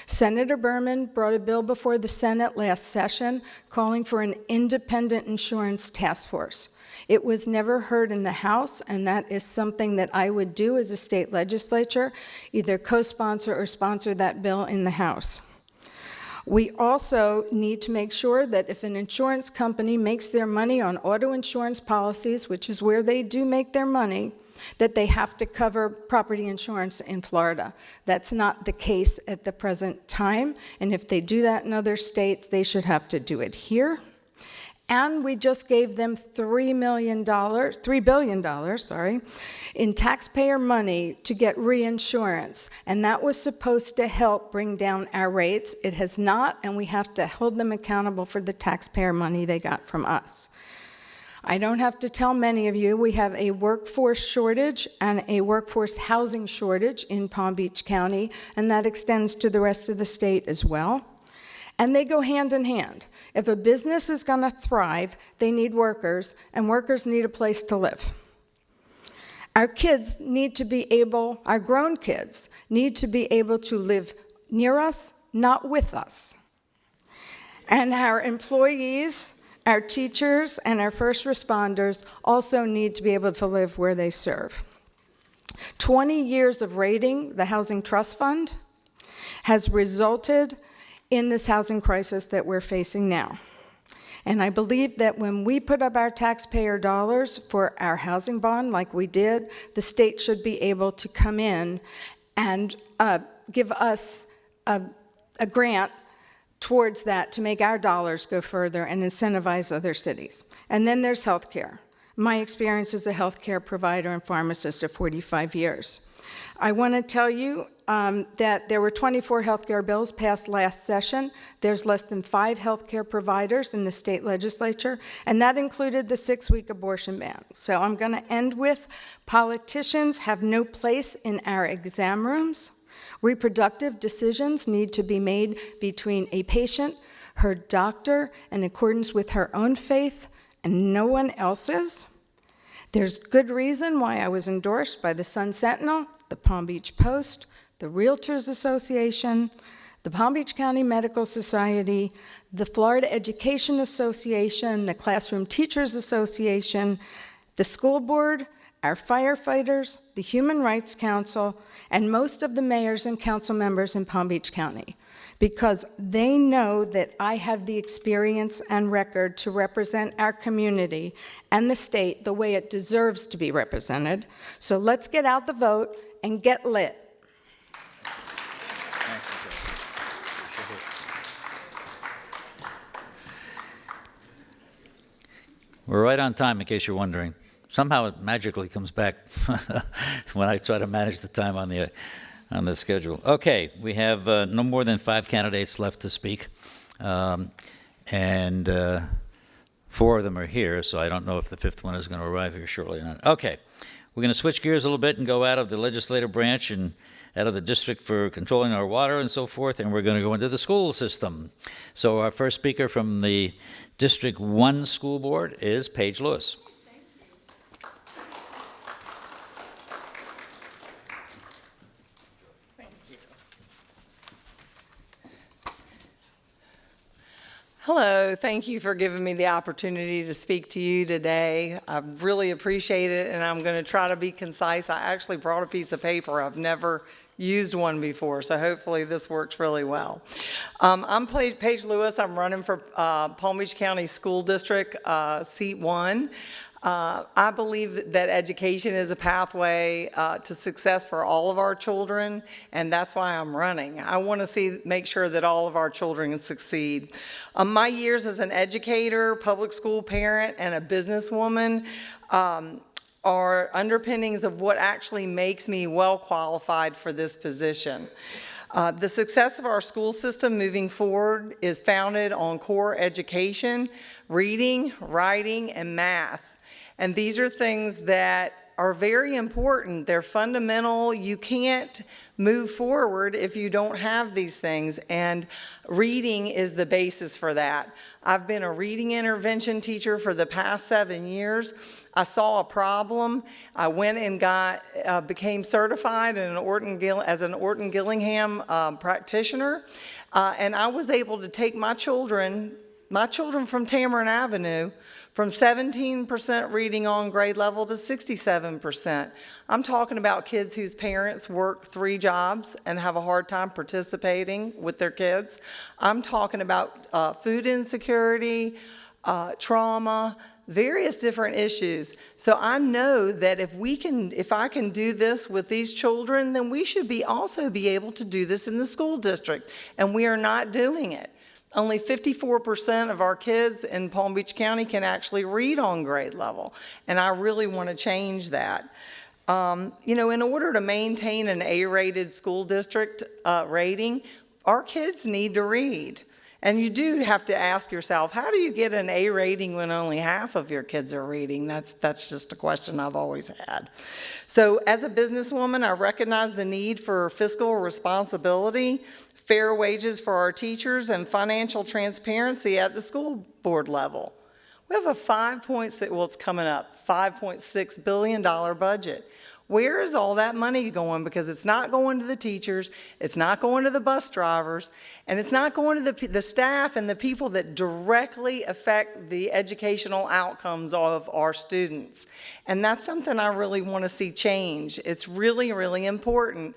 Senator Berman brought a bill before the Senate last session calling for an independent insurance task force. It was never heard in the House, and that is something that I would do as a state legislature, either co-sponsor or sponsor that bill in the House. We also need to make sure that if an insurance company makes their money on auto insurance policies, which is where they do make their money, that they have to cover property insurance in Florida. That's not the case at the present time, and if they do that in other states, they should have to do it here. And we just gave them $3 billion in taxpayer money to get reinsurance. And that was supposed to help bring down our rates. It has not, and we have to hold them accountable for the taxpayer money they got from us. I don't have to tell many of you, we have a workforce shortage and a workforce housing shortage in Palm Beach County, and that extends to the rest of the state as well. And they go hand in hand. If a business is going to thrive, they need workers, and workers need a place to live. Our kids need to be able, our grown kids need to be able to live near us, not with us. And our employees, our teachers, and our first responders also need to be able to live where they serve. 20 years of raiding the Housing Trust Fund has resulted in this housing crisis that we're facing now. And I believe that when we put up our taxpayer dollars for our housing bond like we did, the state should be able to come in and give us a grant towards that to make our dollars go further and incentivize other cities. And then there's healthcare. My experience as a healthcare provider and pharmacist of 45 years. I want to tell you that there were 24 healthcare bills passed last session. There's less than 5 healthcare providers in the state legislature, and that included the 6-week abortion ban. So I'm going to end with politicians have no place in our exam rooms. Reproductive decisions need to be made between a patient, her doctor, in accordance with her own faith, and no one else's. There's good reason why I was endorsed by the Sun Sentinel, the Palm Beach Post, the Realtors Association, the Palm Beach County Medical Society, the Florida Education Association, the Classroom Teachers Association, the school board, our firefighters, the Human Rights Council, and most of the mayors and council members in Palm Beach County, because they know that I have the experience and record to represent our community and the state the way it deserves to be represented. So let's get out the vote and get lit. We're right on time, in case you're wondering. Somehow it magically comes back when I try to manage the time on the schedule. Okay, we have no more than 5 candidates left to speak, and 4 of them are here, so I don't know if the 5th one is going to arrive here shortly or not. Okay, we're going to switch gears a little bit and go out of the legislative branch and out of the district for controlling our water and so forth, and we're going to go into the school system. So our first speaker from the District 1 School Board is Paige Lewis. Hello, thank you for giving me the opportunity to speak to you today. I really appreciate it, and I'm going to try to be concise. I actually brought a piece of paper. I've never used one before, so hopefully this works really well. I'm Paige Lewis. I'm running for Palm Beach County School District, Seat 1. I believe that education is a pathway to success for all of our children, and that's why I'm running. I want to make sure that all of our children succeed. My years as an educator, public school parent, and a businesswoman are underpinnings of what actually makes me well qualified for this position. The success of our school system moving forward is founded on core education, reading, writing, and math. And these are things that are very important. They're fundamental. You can't move forward if you don't have these things, and reading is the basis for that. I've been a reading intervention teacher for the past 7 years. I saw a problem. I went and became certified in as an Orton Gillingham practitioner, and I was able to take my children from Tamarind Avenue from 17% reading on grade level to 67%. I'm talking about kids whose parents work 3 jobs and have a hard time participating with their kids. I'm talking about food insecurity, trauma, various different issues. So I know that if I can do this with these children, then we should also be able to do this in the school district, and we are not doing it. Only 54% of our kids in Palm Beach County can actually read on grade level, and I really want to change that. In order to maintain an A-rated school district rating, our kids need to read. And you do have to ask yourself, how do you get an A rating when only half of your kids are reading? That's just a question I've always had. So as a businesswoman, I recognize the need for fiscal responsibility, fair wages for our teachers, and financial transparency at the school board level. We have a $5.6 billion budget. Where is all that money going? Because it's not going to the teachers, it's not going to the bus drivers, and it's not going to the staff and the people that directly affect the educational outcomes of our students. And that's something I really want to see change. It's really, really important.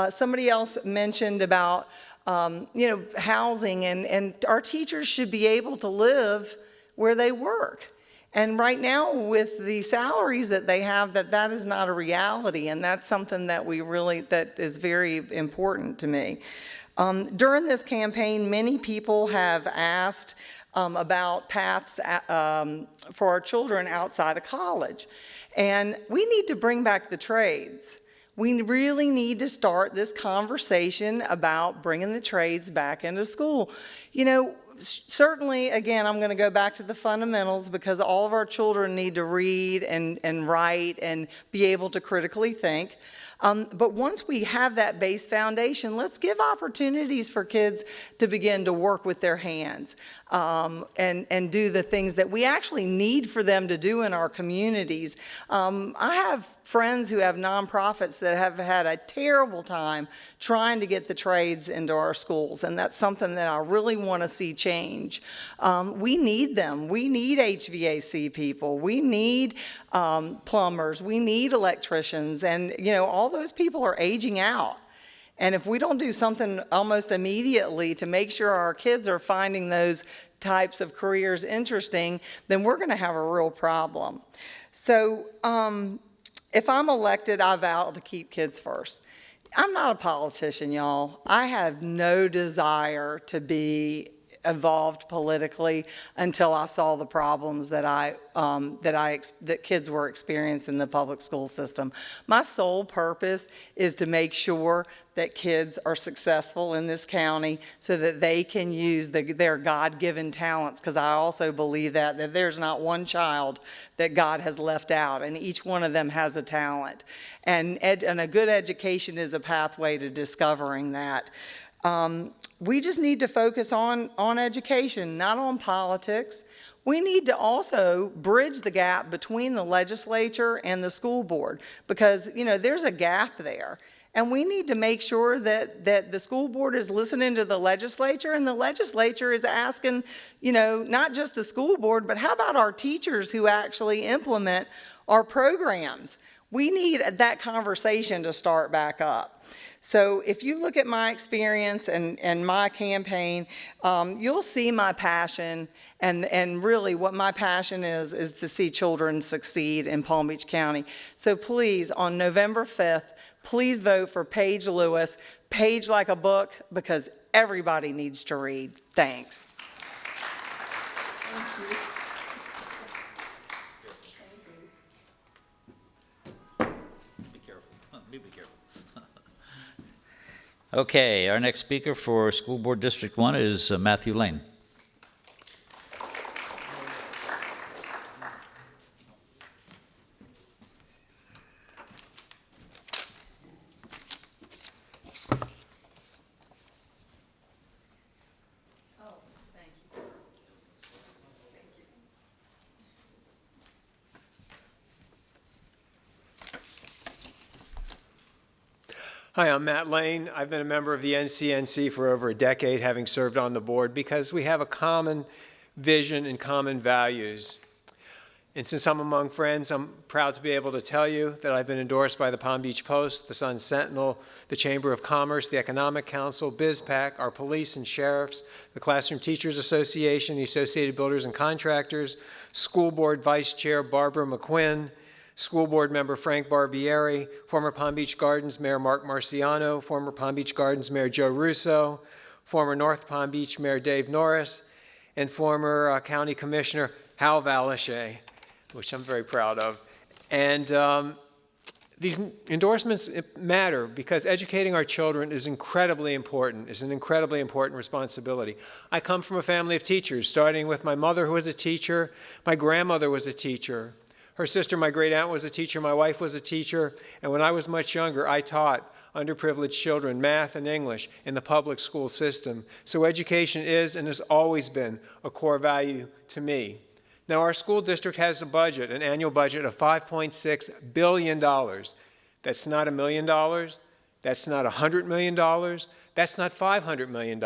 Somebody else mentioned about housing, and our teachers should be able to live where they work. And right now, with the salaries that they have, that is not a reality, and that's something that that is very important to me. During this campaign, many people have asked about paths for our children outside of college. And we need to bring back the trades. We really need to start this conversation about bringing the trades back into school. Certainly, again, I'm going to go back to the fundamentals, because all of our children need to read and write and be able to critically think. But once we have that base foundation, let's give opportunities for kids to begin to work with their hands and do the things that we actually need for them to do in our communities. I have friends who have nonprofits that have had a terrible time trying to get the trades into our schools, and that's something that I really want to see change. We need them. We need HVAC people. We need plumbers. We need electricians, and all those people are aging out. And if we don't do something almost immediately to make sure our kids are finding those types of careers interesting, then we're going to have a real problem. So if I'm elected, I vow to keep kids first. I'm not a politician, y'all. I have no desire to be involved politically until I saw the problems that kids were experiencing in the public school system. My sole purpose is to make sure that kids are successful in this county so that they can use their God-given talents, because I also believe that there's not one child that God has left out, and each one of them has a talent. And a good education is a pathway to discovering that. We just need to focus on education, not on politics. We need to also bridge the gap between the legislature and the school board, because, there's a gap there. And we need to make sure that the school board is listening to the legislature, and the legislature is asking, not just the school board, but how about our teachers who actually implement our programs? We need that conversation to start back up. So if you look at my experience and my campaign, you'll see my passion, and really what my passion is to see children succeed in Palm Beach County. So please, on November 5th, please vote for Paige Lewis, Paige Like a Book, because everybody needs to read. Thanks. Thank you. Okay, our next speaker for School Board District 1 is Matthew Lane. Hi, I'm Matt Lane. I've been a member of the NCNC for over a decade, having served on the board, because we have a common vision and common values. And since I'm among friends, I'm proud to be able to tell you that I've been endorsed by the Palm Beach Post, the Sun Sentinel, the Chamber of Commerce, the Economic Council, BizPAC, our police and sheriffs, the Classroom Teachers Association, the Associated Builders and Contractors, School Board Vice Chair Barbara McQuinn, School Board Member Frank Barbieri, former Palm Beach Gardens Mayor Mark Marciano, former Palm Beach Gardens Mayor Joe Russo, former North Palm Beach Mayor Dave Norris, and former County Commissioner Hal Valashe, which I'm very proud of. And these endorsements matter because educating our children is incredibly important, is an incredibly important responsibility. I come from a family of teachers, starting with my mother who was a teacher, my grandmother was a teacher, her sister, my great aunt, was a teacher, my wife was a teacher, and when I was much younger, I taught underprivileged children math and English in the public school system. So education is and has always been a core value to me. Now, our school district has a budget, an annual budget of $5.6 billion. That's not $1 million. That's not $100 million. That's not $500 million.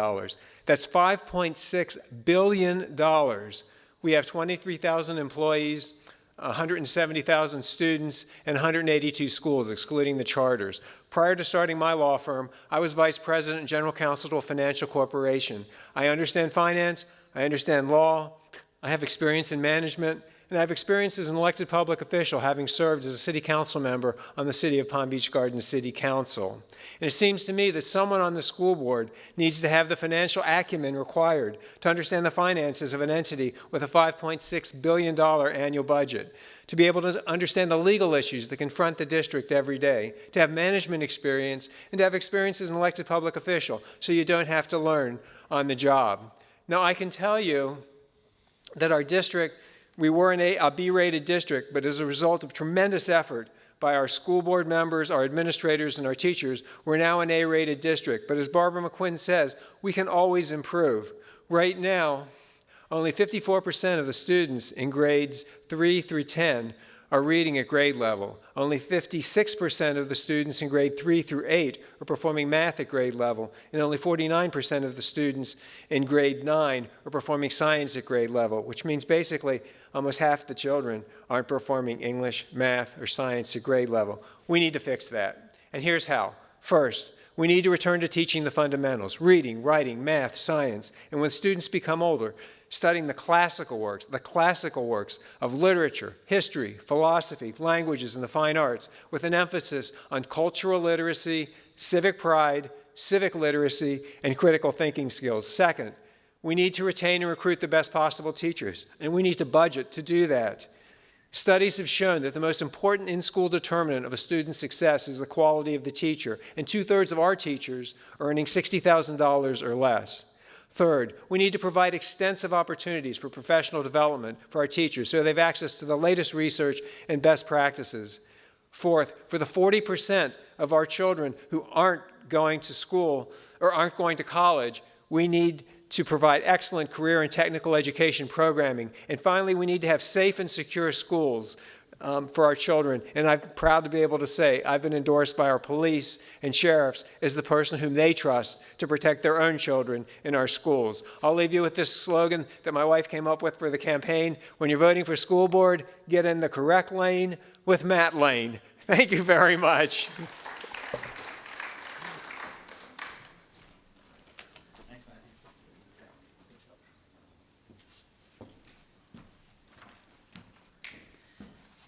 That's $5.6 billion. We have 23,000 employees, 170,000 students, and 182 schools, excluding the charters. Prior to starting my law firm, I was vice president and general counsel to a financial corporation. I understand finance, I understand law, I have experience in management, and I have experience as an elected public official, having served as a city council member on the City of Palm Beach Gardens City Council. And it seems to me that someone on the school board needs to have the financial acumen required to understand the finances of an entity with a $5.6 billion annual budget, to be able to understand the legal issues that confront the district every day, to have management experience, and to have experience as an elected public official, so you don't have to learn on the job. Now, I can tell you that our district, we were in a B-rated district, but as a result of tremendous effort by our school board members, our administrators, and our teachers, we're now an A-rated district. But as Barbara McQuinn says, we can always improve. Right now, only 54% of the students in grades 3 through 10 are reading at grade level. Only 56% of the students in grade 3 through 8 are performing math at grade level, and only 49% of the students in grade 9 are performing science at grade level, which means basically almost half the children aren't performing English, math, or science at grade level. We need to fix that, and here's how. First, we need to return to teaching the fundamentals, reading, writing, math, science, and when students become older, studying the classical works of literature, history, philosophy, languages, and the fine arts, with an emphasis on cultural literacy, civic pride, civic literacy, and critical thinking skills. Second, we need to retain and recruit the best possible teachers, and we need to budget to do that. Studies have shown that the most important in-school determinant of a student's success is the quality of the teacher, and 2/3 of our teachers are earning $60,000 or less. Third, we need to provide extensive opportunities for professional development for our teachers so they have access to the latest research and best practices. Fourth, for the 40% of our children who aren't going to school or aren't going to college, we need to provide excellent career and technical education programming. And finally, we need to have safe and secure schools for our children. And I'm proud to be able to say I've been endorsed by our police and sheriffs as the person whom they trust to protect their own children in our schools. I'll leave you with this slogan that my wife came up with for the campaign. When you're voting for school board, get in the correct lane with Matt Lane. Thank you very much.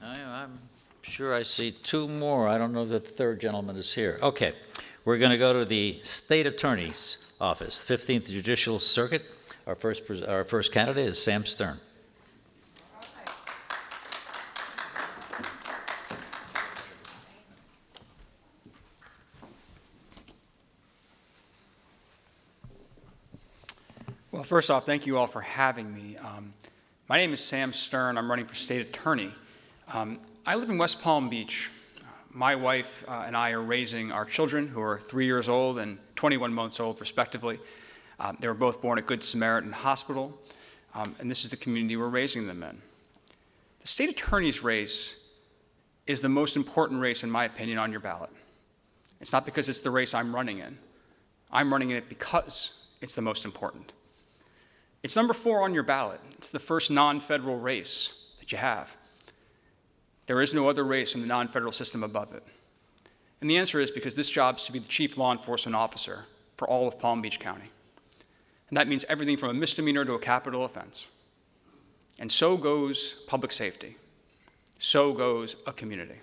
I'm sure I see two more. I don't know that the third gentleman is here. Okay, we're going to go to the State Attorney's Office, 15th Judicial Circuit. Our first candidate is Sam Stern. first off, thank you all for having me. My name is Sam Stern. I'm running for state attorney. I live in West Palm Beach. My wife and I are raising our children, who are 3 years old and 21 months old, respectively. They were both born at Good Samaritan Hospital, and this is the community we're raising them in. The state attorney's race is the most important race, in my opinion, on your ballot. It's not because it's the race I'm running in. I'm running in it because it's the most important. It's number 4 on your ballot. It's the first non-federal race that you have. There is no other race in the non-federal system above it. And the answer is because this job is to be the chief law enforcement officer for all of Palm Beach County. And that means everything from a misdemeanor to a capital offense. And so goes public safety. So goes a community.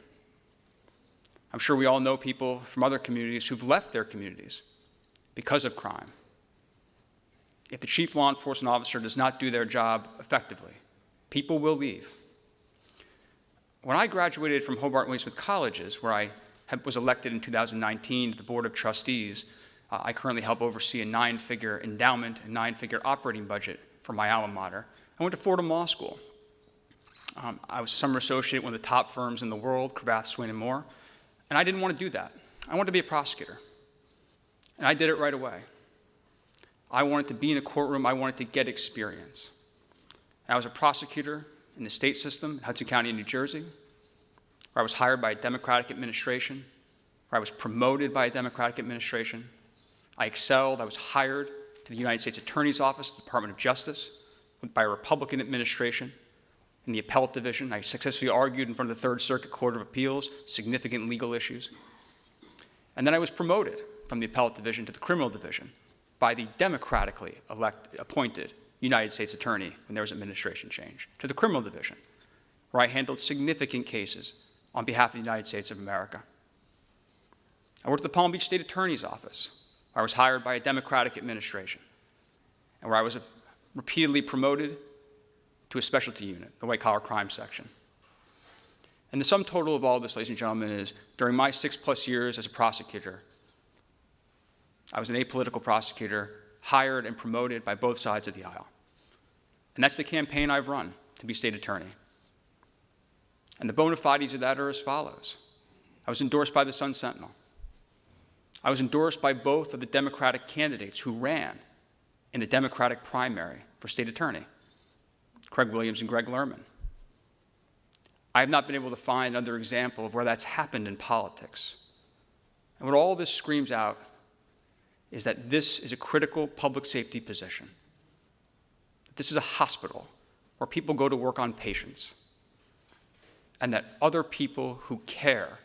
I'm sure we all know people from other communities who've left their communities because of crime. If the chief law enforcement officer does not do their job effectively, people will leave. When I graduated from Hobart and Wayne-Smith colleges, where I was elected in 2019 to the Board of Trustees, I currently help oversee a 9-figure endowment and 9-figure operating budget for my alma mater. I went to Fordham Law School. I was a summer associate at one of the top firms in the world, Cravath, Swaine & Moore, and I didn't want to do that. I wanted to be a prosecutor, and I did it right away. I wanted to be in a courtroom. I wanted to get experience. And I was a prosecutor in the state system in Hudson County in New Jersey, where I was hired by a Democratic administration, where I was promoted by a Democratic administration. I excelled. I was hired to the United States Attorney's Office, the Department of Justice, by a Republican administration in the appellate division. I successfully argued in front of the Third Circuit Court of Appeals, significant legal issues. And then I was promoted from the appellate division to the criminal division by the democratically appointed United States Attorney when there was administration change, to the criminal division, where I handled significant cases on behalf of the United States of America. I worked at the Palm Beach State Attorney's Office, where I was hired by a Democratic administration, and where I was repeatedly promoted to a specialty unit, the white-collar crime section. And the sum total of all this, ladies and gentlemen, is during my 6+ years as a prosecutor, I was an apolitical prosecutor, hired and promoted by both sides of the aisle. And that's the campaign I've run to be state attorney. And the bona fides of that are as follows. I was endorsed by the Sun Sentinel. I was endorsed by both of the Democratic candidates who ran in the Democratic primary for state attorney, Craig Williams and Greg Lerman. I have not been able to find another example of where that's happened in politics. And what all this screams out is that this is a critical public safety position. This is a hospital where people go to work on patients, and that other people who care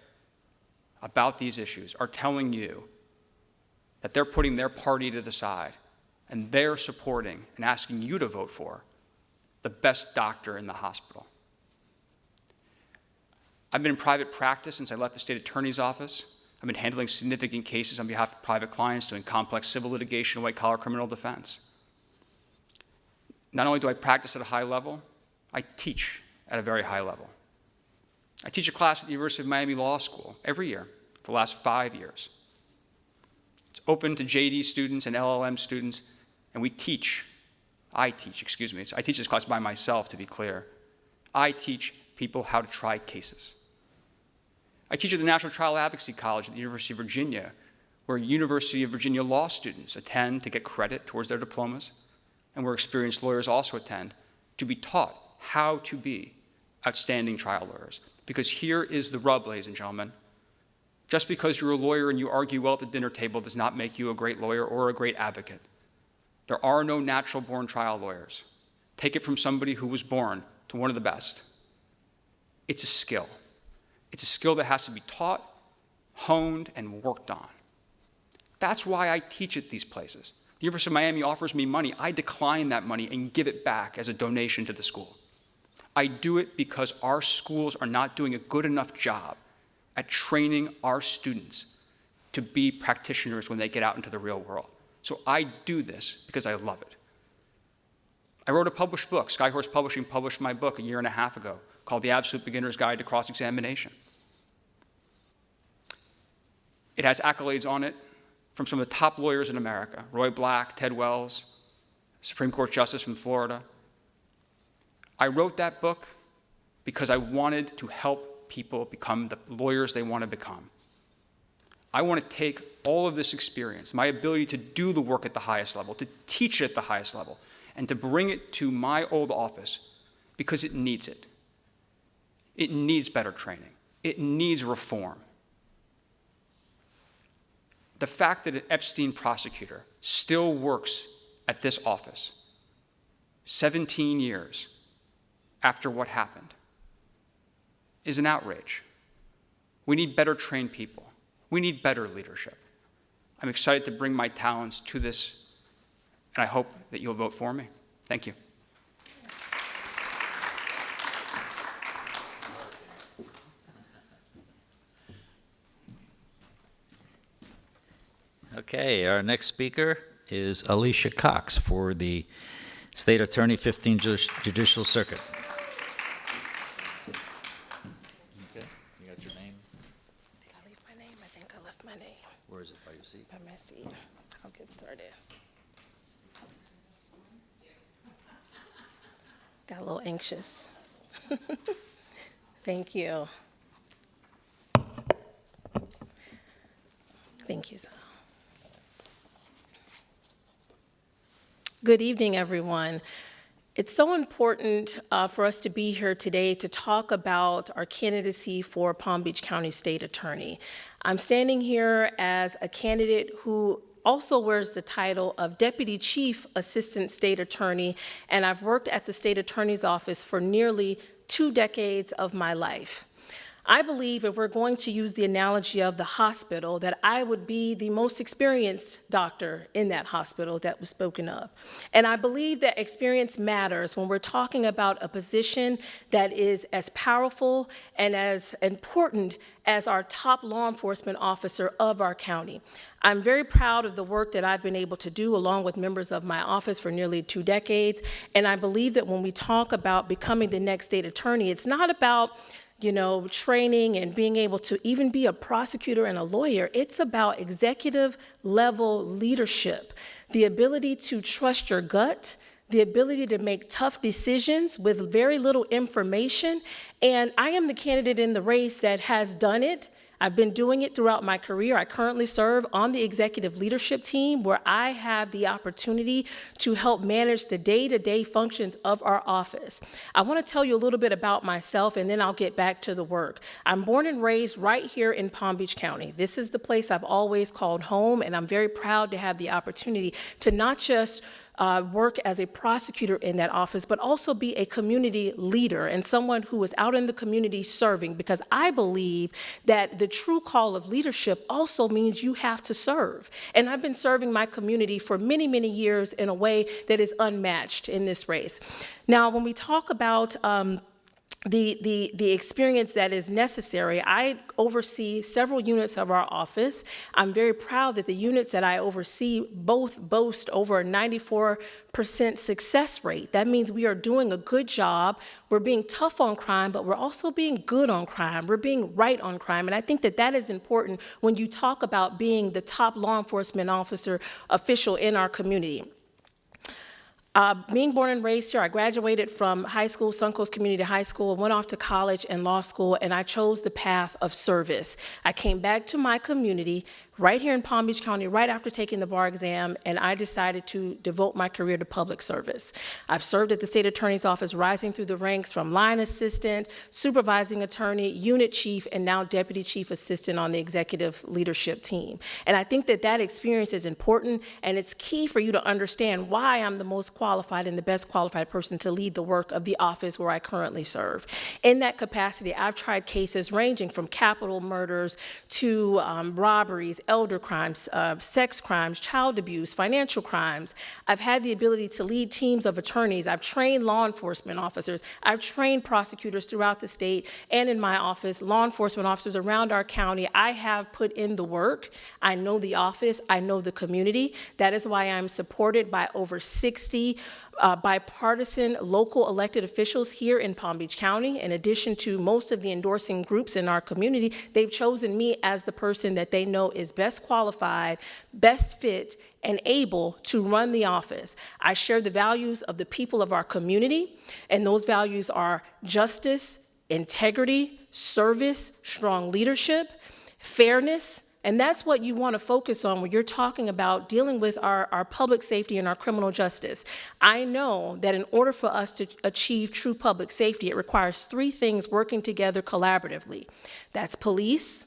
about these issues are telling you that they're putting their party to the side and they're supporting and asking you to vote for the best doctor in the hospital. I've been in private practice since I left the state attorney's office. I've been handling significant cases on behalf of private clients, doing complex civil litigation and white-collar criminal defense. Not only do I practice at a high level, I teach at a very high level. I teach a class at the University of Miami Law School every year for the last 5 years. It's open to JD students and LLM students, and I teach this class by myself, to be clear. I teach people how to try cases. I teach at the National Trial Advocacy College at the University of Virginia, where University of Virginia law students attend to get credit towards their diplomas, and where experienced lawyers also attend to be taught how to be outstanding trial lawyers. Because here is the rub, ladies and gentlemen. Just because you're a lawyer and you argue well at the dinner table does not make you a great lawyer or a great advocate. There are no natural-born trial lawyers. Take it from somebody who was born to one of the best. It's a skill. It's a skill that has to be taught, honed, and worked on. That's why I teach at these places. The University of Miami offers me money. I decline that money and give it back as a donation to the school. I do it because our schools are not doing a good enough job at training our students to be practitioners when they get out into the real world. So I do this because I love it. I wrote a published book. Skyhorse Publishing published my book 1.5 years ago called The Absolute Beginner's Guide to Cross-Examination. It has accolades on it from some of the top lawyers in America, Roy Black, Ted Wells, Supreme Court Justice from Florida. I wrote that book because I wanted to help people become the lawyers they want to become. I want to take all of this experience, my ability to do the work at the highest level, to teach at the highest level, and to bring it to my old office because it needs it. It needs better training. It needs reform. The fact that an Epstein prosecutor still works at this office 17 years after what happened is an outrage. We need better trained people. We need better leadership. I'm excited to bring my talents to this, and I hope that you'll vote for me. Thank you. Okay, our next speaker is Alicia Cox for the State Attorney 15th Judicial Circuit. Okay, you got your name? Did I leave my name? I think I left my name. Where is it by your seat? By my seat. I'll get started. Got a little anxious. Thank you. Thank you, Sal. Good evening, everyone. It's so important for us to be here today to talk about our candidacy for Palm Beach County State Attorney. I'm standing here as a candidate who also wears the title of Deputy Chief Assistant State Attorney, and I've worked at the State Attorney's Office for nearly 2 decades of my life. I believe if we're going to use the analogy of the hospital, that I would be the most experienced doctor in that hospital that was spoken of. And I believe that experience matters when we're talking about a position that is as powerful and as important as our top law enforcement officer of our county. I'm very proud of the work that I've been able to do along with members of my office for nearly 2 decades. And I believe that when we talk about becoming the next state attorney, it's not about training and being able to even be a prosecutor and a lawyer. It's about executive level leadership, the ability to trust your gut, the ability to make tough decisions with very little information. And I am the candidate in the race that has done it. I've been doing it throughout my career. I currently serve on the executive leadership team where I have the opportunity to help manage the day-to-day functions of our office. I want to tell you a little bit about myself and then I'll get back to the work. I'm born and raised right here in Palm Beach County. This is the place I've always called home, and I'm very proud to have the opportunity to not just work as a prosecutor in that office, but also be a community leader and someone who is out in the community serving, because I believe that the true call of leadership also means you have to serve. And I've been serving my community for many, many years in a way that is unmatched in this race. Now, when we talk about the experience that is necessary, I oversee several units of our office. I'm very proud that the units that I oversee both boast over a 94% success rate. That means we are doing a good job. We're being tough on crime, but we're also being good on crime. We're being right on crime. And I think that that is important when you talk about being the top law enforcement officer official in our community. Being born and raised here, I graduated from high school, Suncoast Community High School, went off to college and law school, and I chose the path of service. I came back to my community right here in Palm Beach County right after taking the bar exam, and I decided to devote my career to public service. I've served at the state attorney's office, rising through the ranks from line assistant, supervising attorney, unit chief, and now deputy chief assistant on the executive leadership team. And I think that that experience is important, and it's key for you to understand why I'm the most qualified and the best qualified person to lead the work of the office where I currently serve. In that capacity, I've tried cases ranging from capital murders to robberies, elder crimes, sex crimes, child abuse, financial crimes. I've had the ability to lead teams of attorneys. I've trained law enforcement officers. I've trained prosecutors throughout the state and in my office, law enforcement officers around our county. I have put in the work. I know the office. I know the community. That is why I'm supported by over 60 bipartisan local elected officials here in Palm Beach County. In addition to most of the endorsing groups in our community, they've chosen me as the person that they know is best qualified, best fit, and able to run the office. I share the values of the people of our community, and those values are justice, integrity, service, strong leadership, fairness, and that's what you want to focus on when you're talking about dealing with our public safety and our criminal justice. I know that in order for us to achieve true public safety, it requires three things working together collaboratively. That's police,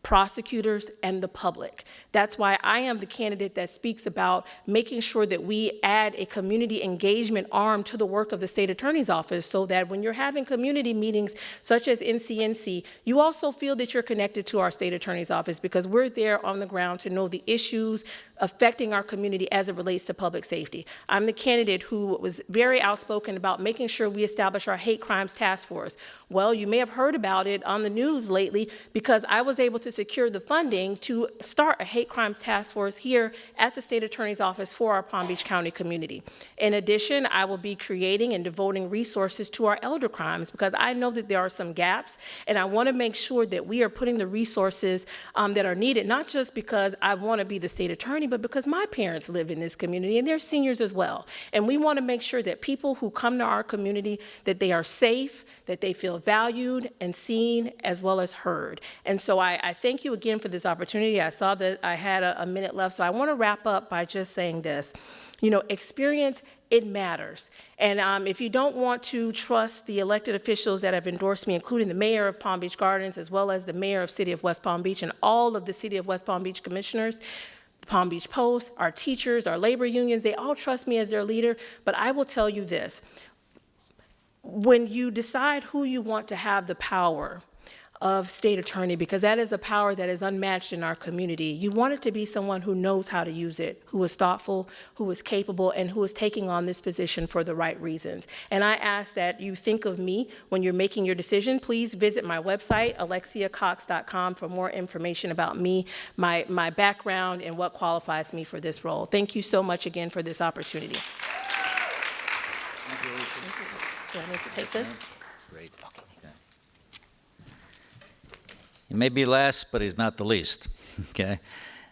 prosecutors, and the public. That's why I am the candidate that speaks about making sure that we add a community engagement arm to the work of the state attorney's office, so that when you're having community meetings such as NCNC, you also feel that you're connected to our state attorney's office, because we're there on the ground to know the issues affecting our community as it relates to public safety. I'm the candidate who was very outspoken about making sure we establish our hate crimes task force. Well, you may have heard about it on the news lately, because I was able to secure the funding to start a hate crimes task force here at the state attorney's office for our Palm Beach County community. In addition, I will be creating and devoting resources to our elder crimes, because I know that there are some gaps, and I want to make sure that we are putting the resources that are needed, not just because I want to be the state attorney, but because my parents live in this community and they're seniors as well. And we want to make sure that people who come to our community, that they are safe, that they feel valued and seen, as well as heard. And so I thank you again for this opportunity. I saw that I had a minute left, so I want to wrap up by just saying this. You know, experience, it matters. And if you don't want to trust the elected officials that have endorsed me, including the mayor of Palm Beach Gardens, as well as the mayor of City of West Palm Beach, and all of the City of West Palm Beach commissioners, Palm Beach Post, our teachers, our labor unions, they all trust me as their leader. But I will tell you this: when you decide who you want to have the power of state attorney, because that is a power that is unmatched in our community, you want it to be someone who knows how to use it, who is thoughtful, who is capable, and who is taking on this position for the right reasons. And I ask that you think of me when you're making your decision. Please visit my website, alexiacox.com, for more information about me, my background, and what qualifies me for this role. Thank you so much again for this opportunity. Do I need to take this? Great. Okay. He may be last, but he's not the least, okay?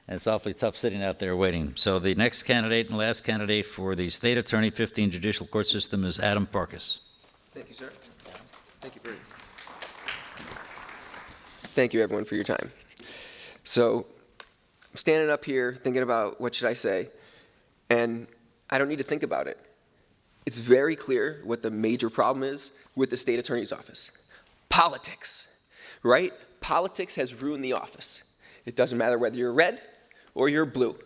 And it's awfully tough sitting out there waiting. So the next candidate and last candidate for the State Attorney 15 Judicial Court System is Adam Farkas. Thank you, sir. Thank you, everyone, for your time. So I'm standing up here thinking about what should I say, and I don't need to think about it. It's very clear what the major problem is with the state attorney's office. Politics, right? Politics has ruined the office. It doesn't matter whether you're red or you're blue,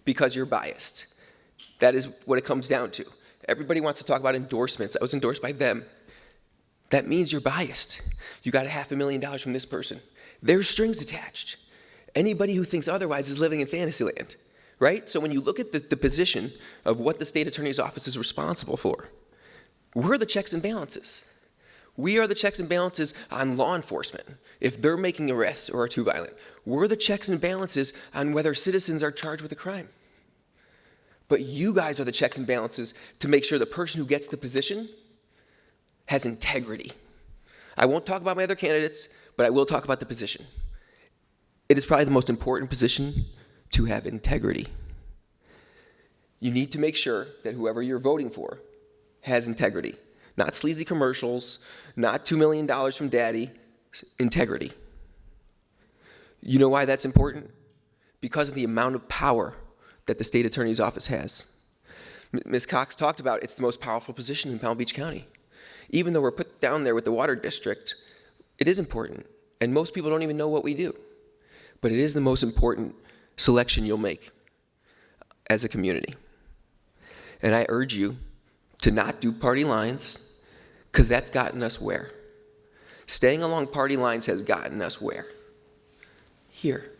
because you're biased. That is what it comes down to. Everybody wants to talk about endorsements. I was endorsed by them. That means you're biased. You got $500,000 from this person. There's strings attached. Anybody who thinks otherwise is living in fantasy land, right? So when you look at the position of what the state attorney's office is responsible for, we're the checks and balances. We are the checks and balances on law enforcement if they're making arrests or are too violent. We're the checks and balances on whether citizens are charged with a crime. But you guys are the checks and balances to make sure the person who gets the position has integrity. I won't talk about my other candidates, but I will talk about the position. It is probably the most important position to have integrity. You need to make sure that whoever you're voting for has integrity. Not sleazy commercials, not $2 million from daddy, integrity. You know why that's important? Because of the amount of power that the state attorney's office has. Ms. Cox talked about it's the most powerful position in Palm Beach County. Even though we're put down there with the water district, it is important. And most people don't even know what we do. But it is the most important selection you'll make as a community. And I urge you to not do party lines, because that's gotten us where? Staying along party lines has gotten us where? Here.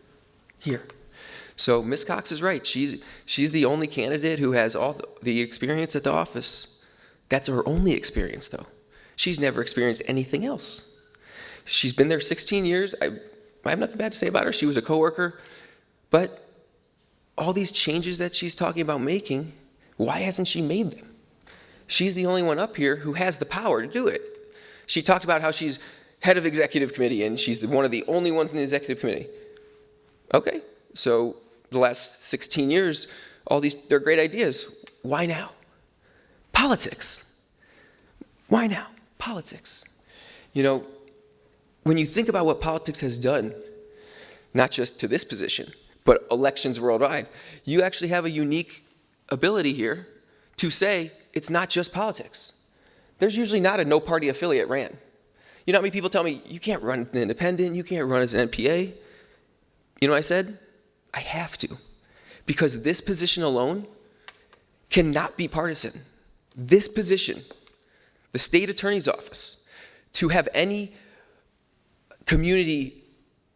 So Ms. Cox is right. She's the only candidate who has all the experience at the office. That's her only experience, though. She's never experienced anything else. She's been there 16 years. I have nothing bad to say about her. She was a coworker. But all these changes that she's talking about making, why hasn't she made them? She's the only one up here who has the power to do it. She talked about how she's head of executive committee and she's one of the only ones in the executive committee. Okay, so the last 16 years, they're great ideas. Why now? Politics. Why now? Politics. You know, when you think about what politics has done, not just to this position, but elections worldwide, you actually have a unique ability here to say it's not just politics. There's usually not a no-party affiliate ran. You know how many people tell me, you can't run an independent, you can't run as an NPA? You know what I said? I have to. Because this position alone cannot be partisan. This position, the state attorney's office, to have any community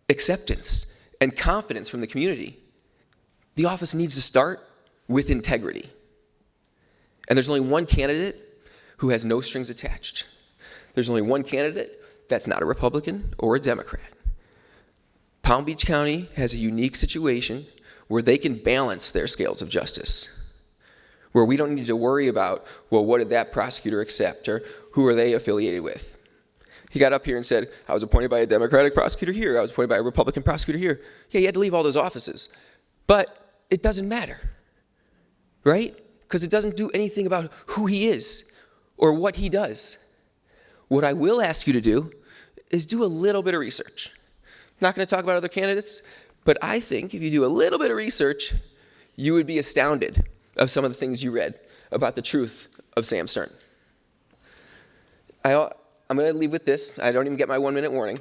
acceptance and confidence from the community, the office needs to start with integrity. And there's only one candidate who has no strings attached. There's only one candidate that's not a Republican or a Democrat. Palm Beach County has a unique situation where they can balance their scales of justice, where we don't need to worry about, well, what did that prosecutor accept, or who are they affiliated with? He got up here and said, I was appointed by a Democratic prosecutor here, I was appointed by a Republican prosecutor here. Yeah, he had to leave all those offices. But it doesn't matter, right? Because it doesn't do anything about who he is or what he does. What I will ask you to do is do a little bit of research. I'm not going to talk about other candidates, but I think if you do a little bit of research, you would be astounded of some of the things you read about the truth of Sam Stern. I'm going to leave with this. I don't even get my 1-minute warning.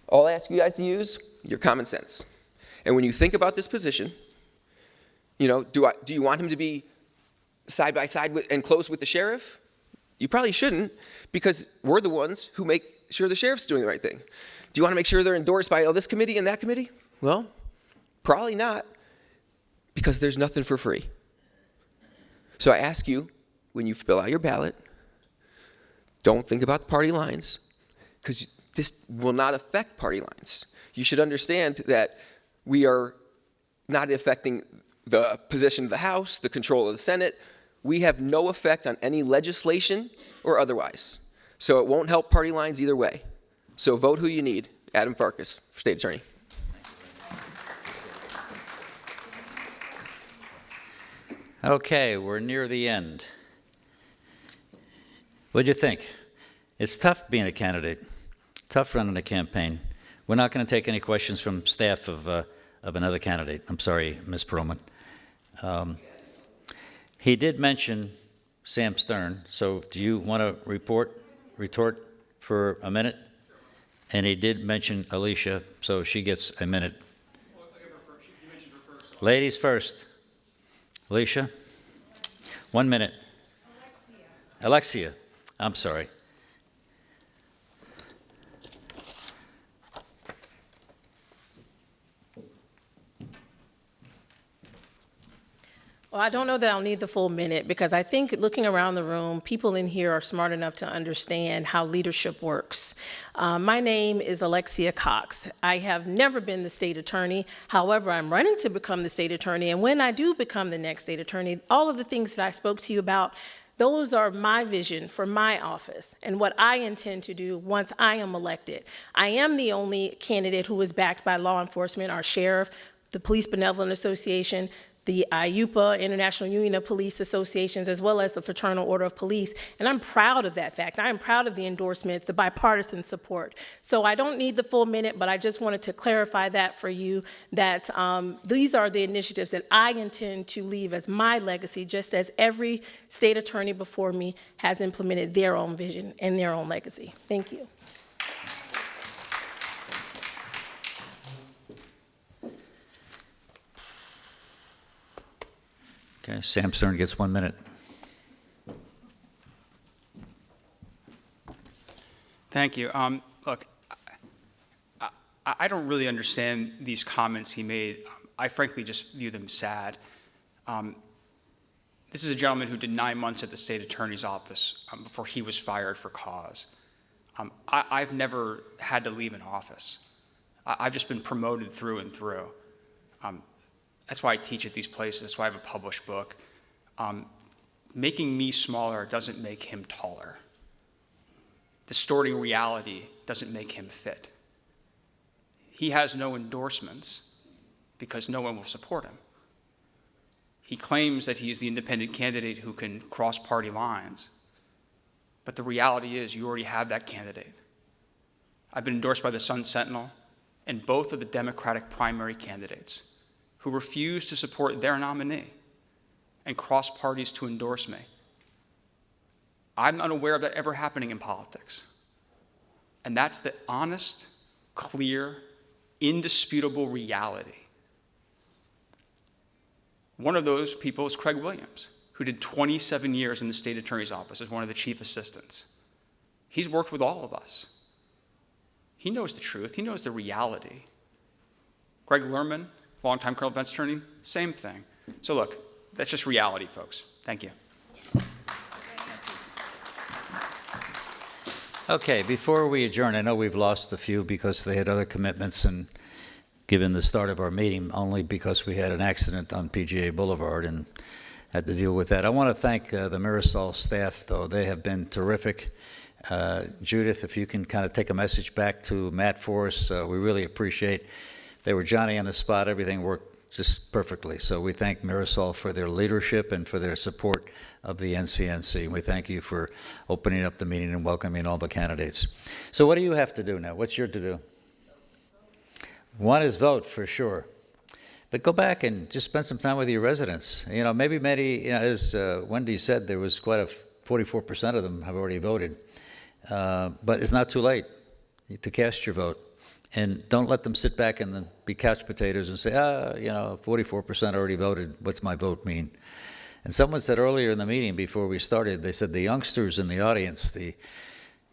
All I ask you guys to use, your common sense. And when you think about this position, you know, do you want him to be side by side and close with the sheriff? You probably shouldn't, because we're the ones who make sure the sheriff's doing the right thing. Do you want to make sure they're endorsed by this committee and that committee? Well, probably not, because there's nothing for free. So I ask you, when you fill out your ballot, don't think about the party lines, because this will not affect party lines. You should understand that we are not affecting the position of the House, the control of the Senate. We have no effect on any legislation or otherwise. So it won't help party lines either way. So vote who you need. Adam Farkas, for State Attorney. Okay, we're near the end. What'd you think? It's tough being a candidate, tough running a campaign. We're not going to take any questions from staff of another candidate. I'm sorry, Ms. Perlman. He did mention Sam Stern, so do you want to retort for a minute? And he did mention Alicia, so she gets a minute. Ladies first. Alicia? 1 minute. Alexia. I'm sorry. Well, I don't know that I'll need the full minute, because I think looking around the room, people in here are smart enough to understand how leadership works. My name is Alexia Cox. I have never been the state attorney. However, I'm running to become the state attorney. And when I do become the next state attorney, all of the things that I spoke to you about, those are my vision for my office and what I intend to do once I am elected. I am the only candidate who is backed by law enforcement, our sheriff, the Police Benevolent Association, the IUPA, International Union of Police Associations, as well as the Fraternal Order of Police. And I'm proud of that fact. I am proud of the endorsements, the bipartisan support. So I don't need the full minute, but I just wanted to clarify that for you, that these are the initiatives that I intend to leave as my legacy, just as every state attorney before me has implemented their own vision and their own legacy. Thank you. Okay, Sam Stern gets 1 minute. Thank you. Look, I don't really understand these comments he made. I frankly just view them sad. This is a gentleman who did 9 months at the state attorney's office before he was fired for cause. I've never had to leave an office. I've just been promoted through and through. That's why I teach at these places. That's why I have a published book. Making me smaller doesn't make him taller. Distorting reality doesn't make him fit. He has no endorsements because no one will support him. He claims that he is the independent candidate who can cross party lines. But the reality is you already have that candidate. I've been endorsed by the Sun Sentinel and both of the Democratic primary candidates who refuse to support their nominee and cross parties to endorse me. I'm unaware of that ever happening in politics. And that's the honest, clear, indisputable reality. One of those people is Craig Williams, who did 27 years in the state attorney's office as one of the chief assistants. He's worked with all of us. He knows the truth. He knows the reality. Greg Lerman, longtime criminal defense attorney, same thing. So look, that's just reality, folks. Thank you. Okay, before we adjourn, I know we've lost a few because they had other commitments and given the start of our meeting only because we had an accident on PGA Boulevard and had to deal with that. I want to thank the Mirasol staff, though. They have been terrific. Judith, if you can kind of take a message back to Matt for us, we really appreciate. They were Johnny on the spot. Everything worked just perfectly. So we thank Mirasol for their leadership and for their support of the NCNC. We thank you for opening up the meeting and welcoming all the candidates. So what do you have to do now? What's your to-do? One is vote, for sure. But go back and just spend some time with your residents. You know, maybe many, you know, as Wendy said, there was quite a 44% of them have already voted. But it's not too late to cast your vote. And don't let them sit back and then be couch potatoes and say, you know, 44% already voted. What's my vote mean? And someone said earlier in the meeting before we started, they said the youngsters in the audience, the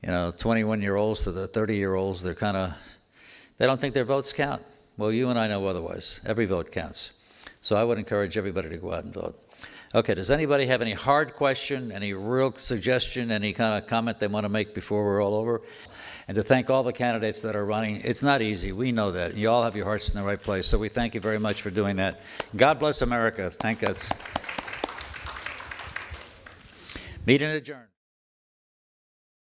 21-year-olds to the 30-year-olds, they don't think their votes count. Well, you and I know otherwise. Every vote counts. So I would encourage everybody to go out and vote. Okay, does anybody have any hard question, any real suggestion, any kind of comment they want to make before we're all over? And to thank all the candidates that are running. It's not easy. We know that. You all have your hearts in the right place. So we thank you very much for doing that. God bless America. Thank God. Meeting adjourned.